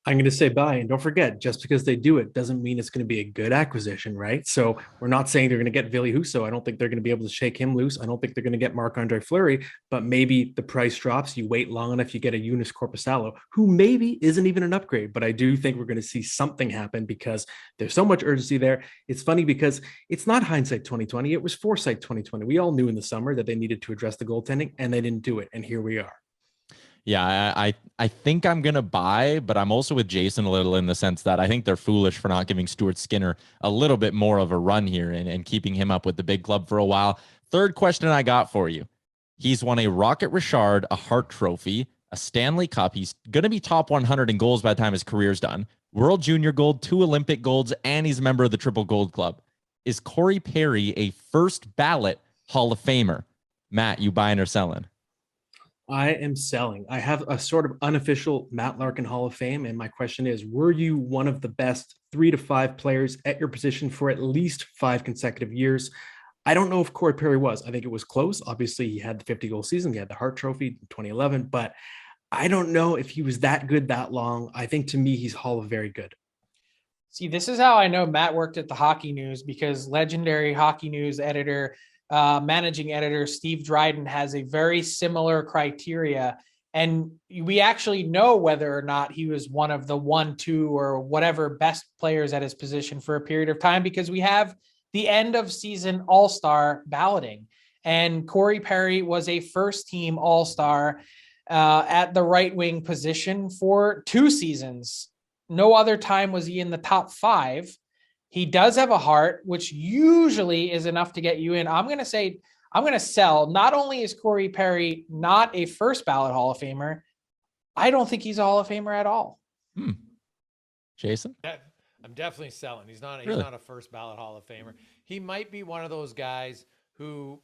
I'm going to say buy. And don't forget, just because they do it doesn't mean it's going to be a good acquisition, right? So we're not saying they're going to get Ville Husso. I don't think they're going to be able to shake him loose. I don't think they're going to get Marc-Andre Fleury, but maybe the price drops. You wait long enough, you get a Joonas Korpisalo, who maybe isn't even an upgrade. But I do think we're going to see something happen because there's so much urgency there. It's funny because it's not hindsight 2020. It was foresight 2020. We all knew in the summer that they needed to address the goaltending, and they didn't do it. And here we are. Yeah, I think I'm going to buy, but I'm also with Jason a little in the sense that I think they're foolish for not giving Stuart Skinner a little bit more of a run here and keeping him up with the big club for a while. Third question I got for you. He's won a Rocket Richard, a Hart Trophy, a Stanley Cup. He's going to be top 100 in goals by the time his career's done. World Junior Gold, 2 Olympic Golds, and he's a member of the Triple Gold Club. Is Corey Perry a first ballot Hall of Famer? Matt, you buying or selling? I am selling. I have a sort of unofficial Matt Larkin Hall of Fame. And my question is, were you one of the best 3 to 5 players at your position for at least 5 consecutive years? I don't know if Corey Perry was. I think it was close. Obviously, he had the 50-goal season. He had the Hart Trophy in 2011. But I don't know if he was that good that long. I think to me, he's Hall of Very Good. See, this is how I know Matt worked at the Hockey News, because legendary Hockey News editor, managing editor Steve Dryden has a very similar criteria, and we actually know whether or not he was one of the 1, 2, or whatever best players at his position for a period of time, because we have the end of season all-star balloting, and Corey Perry was a first team all-star at the right wing position for 2 seasons. No other time was he in the top 5. He does have a heart, which usually is enough to get you in. I'm going to sell. Not only is Corey Perry not a first ballot Hall of Famer, I don't think he's a Hall of Famer at all. Jason? I'm definitely selling. He's not a first ballot Hall of Famer. He might be one of those guys who,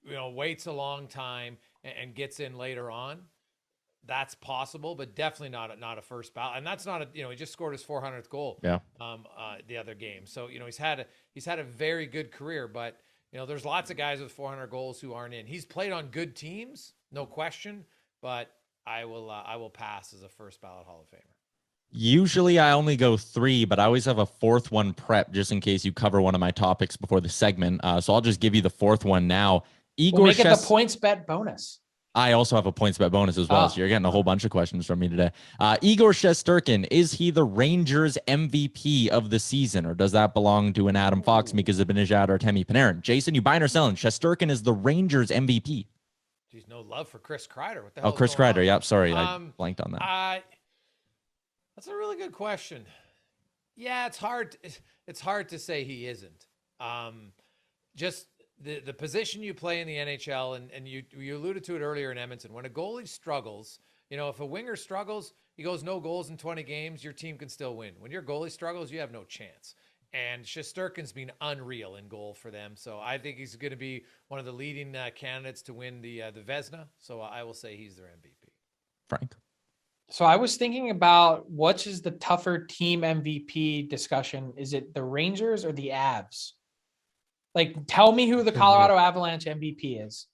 waits a long time and gets in later on. That's possible, but definitely not a first ballot. And that's not he just scored his 400th goal. Yeah. The other game. So, he's had a very good career, but there's lots of guys with 400 goals who aren't in. He's played on good teams, no question, but I will pass as a first ballot Hall of Famer. Usually I only go 3, but I always have a 4th one prep just in case you cover one of my topics before the segment. So I'll just give you the 4th one now. We'll make it the points bet bonus. I also have a points bet bonus as well. So you're getting a whole bunch of questions from me today. Igor Shesterkin, is he the Rangers MVP of the season, or does that belong to an Adam Fox, Mika Zibanejad, or Temi Panarin? Jason, you buying or selling? Shesterkin is the Rangers MVP. Geez, no love for Chris Kreider. What the hell? Oh, Chris Kreider. Yep. Sorry, I blanked on that. That's a really good question. Yeah, it's hard. It's hard to say he isn't. Just the position you play in the NHL, and you alluded to it earlier in Edmonton. When a goalie struggles, if a winger struggles, he goes no goals in 20 games, your team can still win. When your goalie struggles, you have no chance. And Shesterkin's been unreal in goal for them. So I think he's going to be one of the leading candidates to win the Vezina. So I will say he's their MVP. Frank? So I was thinking about which is the tougher team MVP discussion. Is it the Rangers or the Avs? Like, tell me who the Colorado Avalanche MVP is.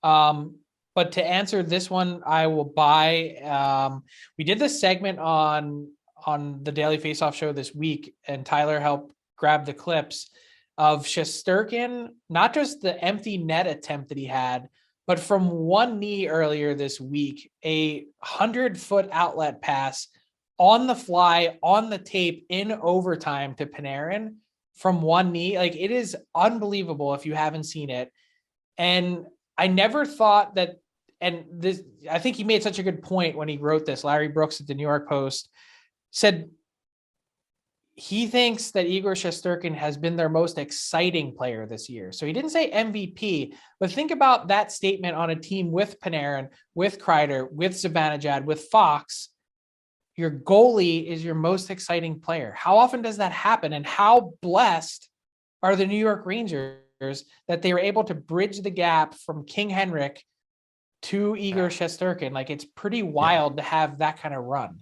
But to answer this one, I will buy. We did this segment on the Daily Faceoff show this week, and Tyler helped grab the clips of Shesterkin, not just the empty net attempt that he had, but from one knee earlier this week, a 100-foot outlet pass on the fly, on the tape, in overtime to Panarin from one knee. Like, it is unbelievable if you haven't seen it. And I never thought that, and this, I think he made such a good point when he wrote this. Larry Brooks at the New York Post said he thinks that Igor Shesterkin has been their most exciting player this year. So he didn't say MVP, but think about that statement on a team with Panarin, with Kreider, with Zibanejad, with Fox. Your goalie is your most exciting player. How often does that happen? And how blessed are the New York Rangers that they were able to bridge the gap from King Henrik to Igor Shesterkin? Like, it's pretty wild to have that kind of run.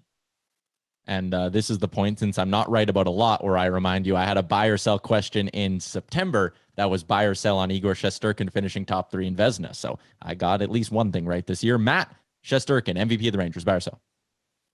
And this is the point, since I'm not right about a lot, where I remind you I had a buy or sell question in September that was buy or sell on Igor Shesterkin finishing top 3 in Vezina. So I got at least one thing right this year. Matt, Shesterkin, MVP of the Rangers, buy or sell?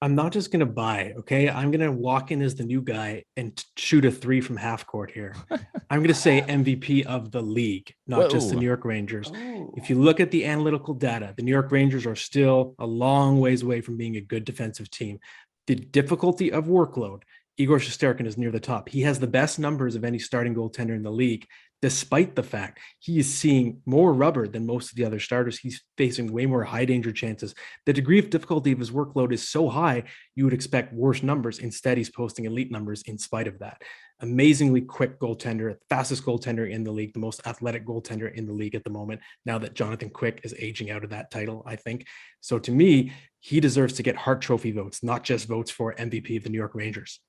I'm not just going to buy, okay? I'm going to walk in as the new guy and shoot a 3 from half court here. I'm going to say MVP of the league, not just the New York Rangers. If you look at the analytical data, the New York Rangers are still a long ways away from being a good defensive team. The difficulty of workload, Igor Shesterkin is near the top. He has the best numbers of any starting goaltender in the league, despite the fact he is seeing more rubber than most of the other starters. He's facing way more high danger chances. The degree of difficulty of his workload is so high, you would expect worse numbers. Instead, he's posting elite numbers in spite of that. Amazingly quick goaltender, fastest goaltender in the league, the most athletic goaltender in the league at the moment, now that Jonathan Quick is aging out of that title, I think. So to me, he deserves to get Hart Trophy votes, not just votes for MVP of the New York Rangers.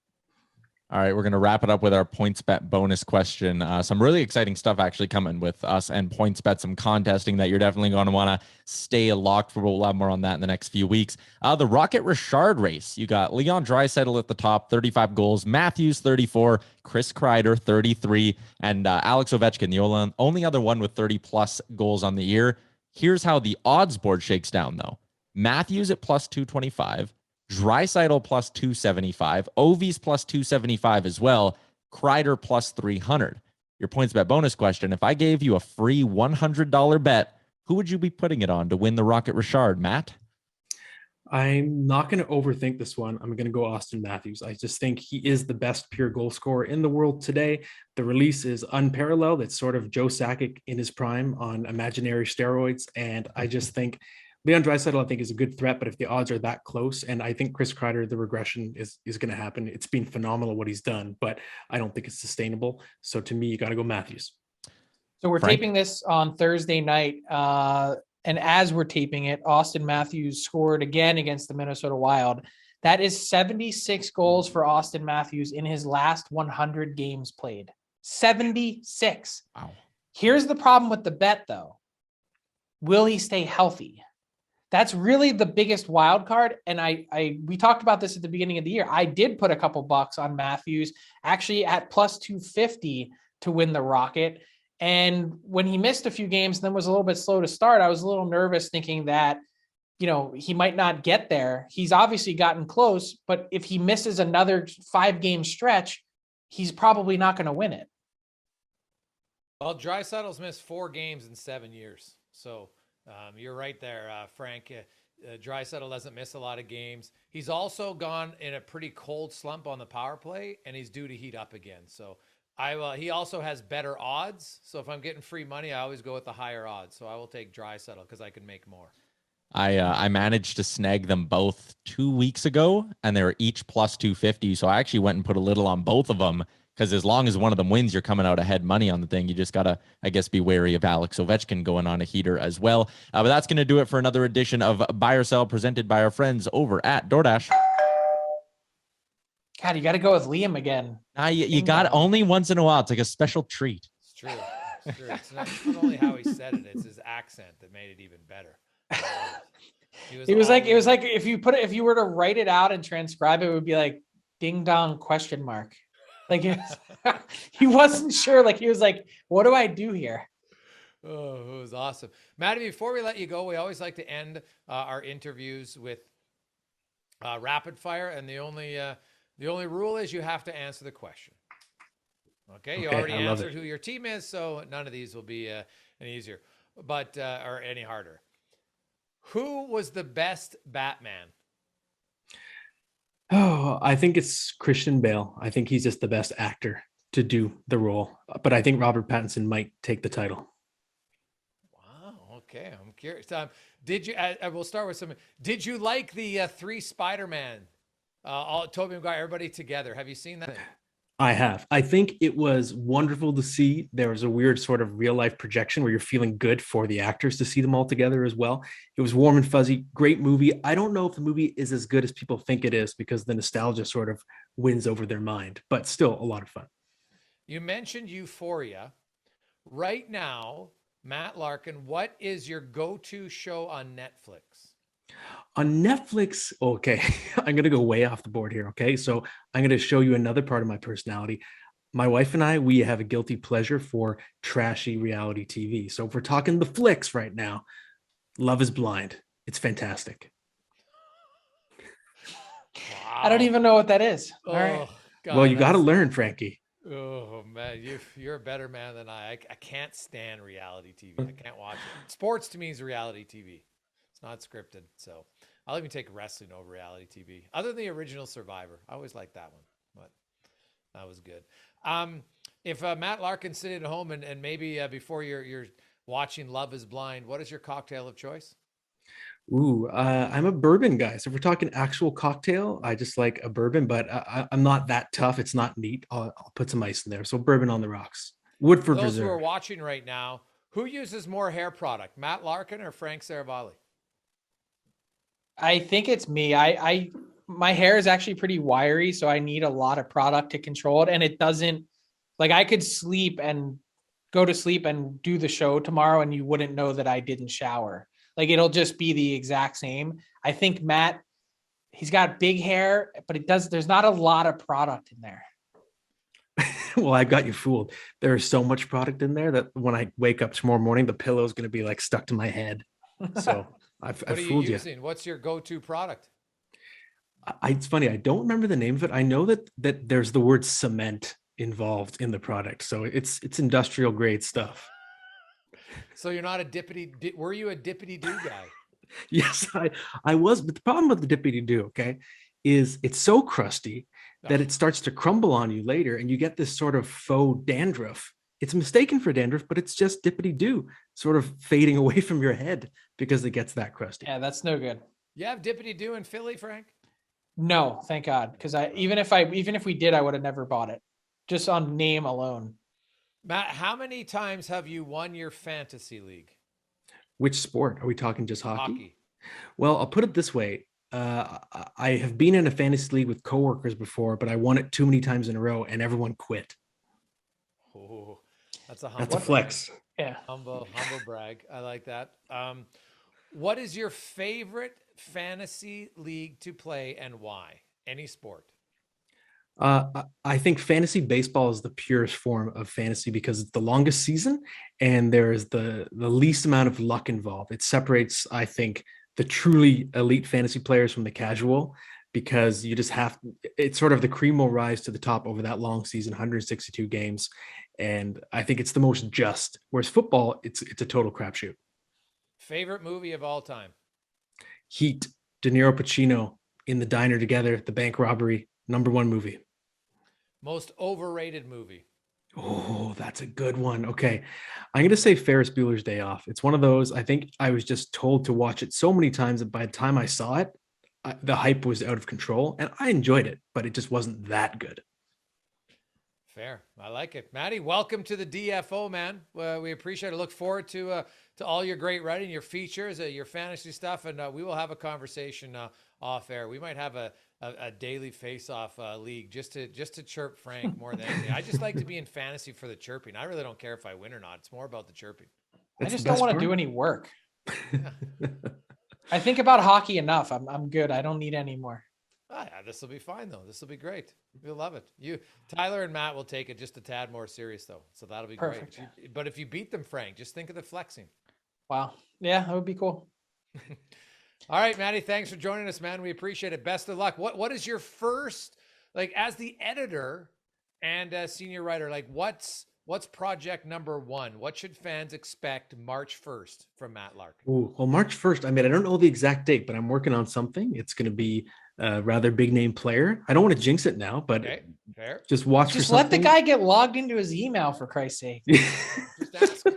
All right, we're going to wrap it up with our points bet bonus question. Some really exciting stuff actually coming with us and points bet, some contesting that you're definitely going to want to stay locked for. We'll have more on that in the next few weeks. The Rocket Richard race. You got Leon Draisaitl at the top, 35 goals, Matthews 34, Chris Kreider 33, and Alex Ovechkin, the only other one with 30 plus goals on the year. Here's how the odds board shakes down though. Matthews at plus 225. Draisaitl plus 275, Ovi's plus 275 as well, Kreider plus 300. Your points bet bonus question, if I gave you a free $100 bet, who would you be putting it on to win the Rocket Richard, Matt? I'm not going to overthink this one. I'm going to go Austin Matthews. I just think he is the best pure goal scorer in the world today. The release is unparalleled. It's sort of Joe Sakic in his prime on imaginary steroids. And I just think Leon Draisaitl, I think, is a good threat, but if the odds are that close, and I think Chris Kreider, the regression is going to happen. It's been phenomenal what he's done, but I don't think it's sustainable. So to me, you got to go Matthews. So we're taping this on Thursday night. And as we're taping it, Austin Matthews scored again against the Minnesota Wild. That is 76 goals for Austin Matthews in his last 100 games played. 76. Wow. Here's the problem with the bet, though. Will he stay healthy? That's really the biggest wild card. And we talked about this at the beginning of the year. I did put a couple bucks on Matthews, actually at plus 250 to win the Rocket. And when he missed a few games and then was a little bit slow to start, I was a little nervous thinking that he might not get there. He's obviously gotten close, but if he misses another 5-game stretch, he's probably not going to win it. Well, Draisaitl's missed 4 games in 7 years. So you're right there, Frank. Draisaitl doesn't miss a lot of games. He's also gone in a pretty cold slump on the power play, and he's due to heat up again. So he also has better odds. So if I'm getting free money, I always go with the higher odds. So I will take Draisaitl because I can make more. I managed to snag them both 2 weeks ago, and they were each plus 250. So I actually went and put a little on both of them, because as long as one of them wins, you're coming out ahead money on the thing. You just got to, I guess, be wary of Alex Ovechkin going on a heater as well. But that's going to do it for another edition of Buy or Sell, presented by our friends over at DoorDash. God, you got to go with Liam again. You got it only once in a while. It's like a special treat. It's true. It's true. It's not only how he said it, it's his accent that made it even better. It was like if you were to write it out and transcribe it, it would be like ding dong question mark. Like he wasn't sure. Like he was like, what do I do here? Oh, it was awesome. Matty, before we let you go, we always like to end our interviews with rapid fire. And the only rule is you have to answer the question. Okay. You already answered who your team is, so none of these will be any easier, or any harder. Who was the best Batman? Oh, I think it's Christian Bale. I think he's just the best actor to do the role. But I think Robert Pattinson might take the title. Wow. Okay. I'm curious. Did you, I will start with some, did you like the 3 Spider-Man, all Tobey Maguire, everybody together? Have you seen that? I have. I think it was wonderful to see. There was a weird sort of real life projection where you're feeling good for the actors to see them all together as well. It was warm and fuzzy. Great movie. I don't know if the movie is as good as people think it is because the nostalgia sort of wins over their mind, but still a lot of fun. You mentioned Euphoria. Right now, Matt Larkin, what is your go-to show on Netflix? On Netflix, okay, I'm going to go way off the board here, okay? So I'm going to show you another part of my personality. My wife and I, we have a guilty pleasure for trashy reality TV. So if we're talking the flicks right now, Love is Blind. It's fantastic. Wow. I don't even know what that is. All right. God, well, you got to learn, Frankie. Oh, man, you're a better man than I can't stand reality TV. I can't watch it. Sports to me is reality TV. It's not scripted, so I'll even take wrestling over reality TV. Other than the original Survivor, I always liked that one, but that was good. If Matt Larkin's sitting at home and maybe before you're watching Love is Blind, what is your cocktail of choice? Ooh, I'm a bourbon guy. So if we're talking actual cocktail, I just like a bourbon, but I'm not that tough. It's not neat. I'll put some ice in there. So bourbon on the rocks. Woodford Those Reserve. who are watching right now, who uses more hair product, Matt Larkin or Frank Saravalli? I think it's me. My hair is actually pretty wiry, so I need a lot of product to control it. And it doesn't, like, I could sleep and go to sleep and do the show tomorrow and you wouldn't know that I didn't shower. Like, it'll just be the exact same. I think Matt, he's got big hair, but there's not a lot of product in there. Well, I've got you fooled. There is so much product in there that when I wake up tomorrow morning, the pillow is going to be like stuck to my head. So I've fooled you. What's your go-to product? It's funny. I don't remember the name of it. I know that there's the word cement involved in the product. So it's industrial grade stuff. So you're not a dippity. Were you a dippity do guy? Yes, I was. But the problem with the dippity do, okay, is it's so crusty that it starts to crumble on you later and you get this sort of faux dandruff. It's mistaken for dandruff, but it's just dippity do sort of fading away from your head because it gets that crusty. Yeah, that's no good. You have dippity do in Philly, Frank? No, thank God. Because even if we did, I would have never bought it. Just on name alone. Matt, how many times have you won your fantasy league? Which sport? Are we talking just hockey? Well, I'll put it this way. I have been in a fantasy league with coworkers before, but I won it too many times in a row and everyone quit. Oh, that's a flex. Yeah. Humble brag. I like that. What is your favorite fantasy league to play and why? Any sport? I think fantasy baseball is the purest form of fantasy because it's the longest season and there is the least amount of luck involved. It separates, I think, the truly elite fantasy players from the casual, because you just have, it's sort of the cream will rise to the top over that long season, 162 games. And I think it's the most just, whereas football, it's a total crapshoot. Favorite movie of all time? Heat, De Niro, Pacino in the diner together, the bank robbery, #1 movie. Most overrated movie? Oh, that's a good one. Okay. I'm going to say Ferris Bueller's Day Off. It's one of those, I think I was just told to watch it so many times that by the time I saw it, the hype was out of control, and I enjoyed it, but it just wasn't that good. Fair. I like it. Maddie, welcome to the DFO, man. We appreciate it. Look forward to all your great writing, your features, your fantasy stuff, and we will have a conversation off air. We might have a daily face-off league just to chirp Frank more than anything. I just like to be in fantasy for the chirping. I really don't care if I win or not. It's more about the chirping. I just don't want to do any work. I think about hockey enough. I'm good. I don't need any more. Yeah, this will be fine though. This will be great. You'll love it. Tyler and Matt will take it just a tad more serious though. So that'll be perfect. Great. But if you beat them, Frank, just think of the flexing. Wow. Yeah, that would be cool. All right, Maddie, thanks for joining us, man. We appreciate it. Best of luck. What is your first, like, as the editor and senior writer, like what's project number 1? What should fans expect March 1st from Matt Larkin? Ooh, well, March 1st, I mean, I don't know the exact date, but I'm working on something. It's going to be a rather big name player. I don't want to jinx it now, but okay, fair. Just watch just for something. Let the guy get logged into his email, for Christ's sake. Just ask.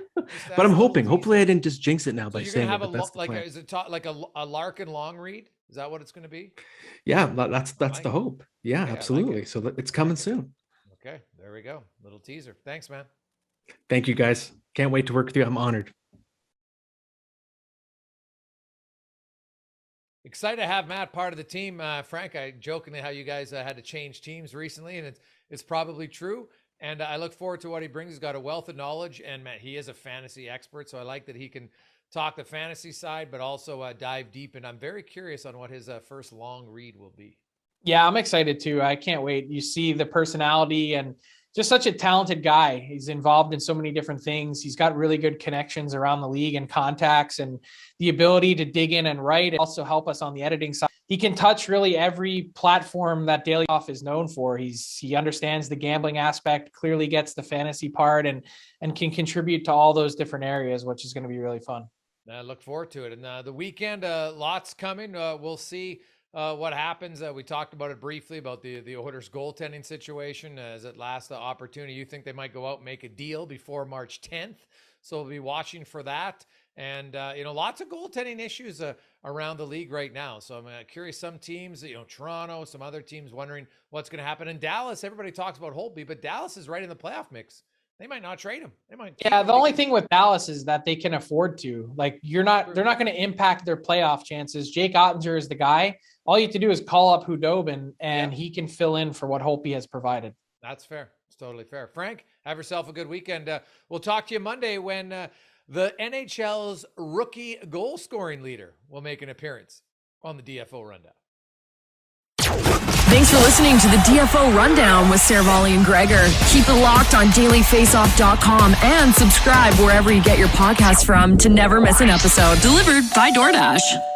But I'm hoping, hopefully I didn't just jinx it now by you're saying gonna have it. like a Larkin long read? Is that what it's going to be? Yeah, that's the hope. Yeah, okay, absolutely. Like so it's coming soon. Okay, there we go. Little teaser. Thanks, man. Thank you, guys. Can't wait to work with you. I'm honored. Excited to have Matt part of the team. Frank, I jokingly how you guys had to change teams recently, and it's probably true. And I look forward to what he brings. He's got a wealth of knowledge, and Matt, he is a fantasy expert, so I like that he can talk the fantasy side, but also dive deep. And I'm very curious on what his first long read will be. Yeah, I'm excited too. I can't wait. You see the personality and just such a talented guy. He's involved in so many different things. He's got really good connections around the league and contacts, and the ability to dig in and write and also help us on the editing side. He can touch really every platform that Daily Faceoff is known for. He understands the gambling aspect, clearly gets the fantasy part, and can contribute to all those different areas, which is going to be really fun. I look forward to it. And the weekend, lots coming. We'll see what happens. We talked about it briefly about the Oilers goaltending situation as it last opportunity. You think they might go out and make a deal before March 10th. So we'll be watching for that. And, lots of goaltending issues around the league right now. So I'm curious, some teams, Toronto, some other teams wondering what's going to happen. In Dallas, everybody talks about Holtby, but Dallas is right in the playoff mix. They might not trade him. They might. Yeah, the only thing with Dallas is that they can afford to. Like, they're not going to impact their playoff chances. Jake Ottinger is the guy. All you have to do is call up Hudobin, and he can fill in for what Holtby has provided. That's fair. It's totally fair. Frank, have yourself a good weekend. We'll talk to you Monday when the NHL's rookie goal scoring leader will make an appearance on the DFO Rundown. Thanks for listening to the DFO Rundown with Saravalli and Gregor. Keep it locked on dailyfaceoff.com and subscribe wherever you get your podcasts from to never miss an episode. Delivered by DoorDash.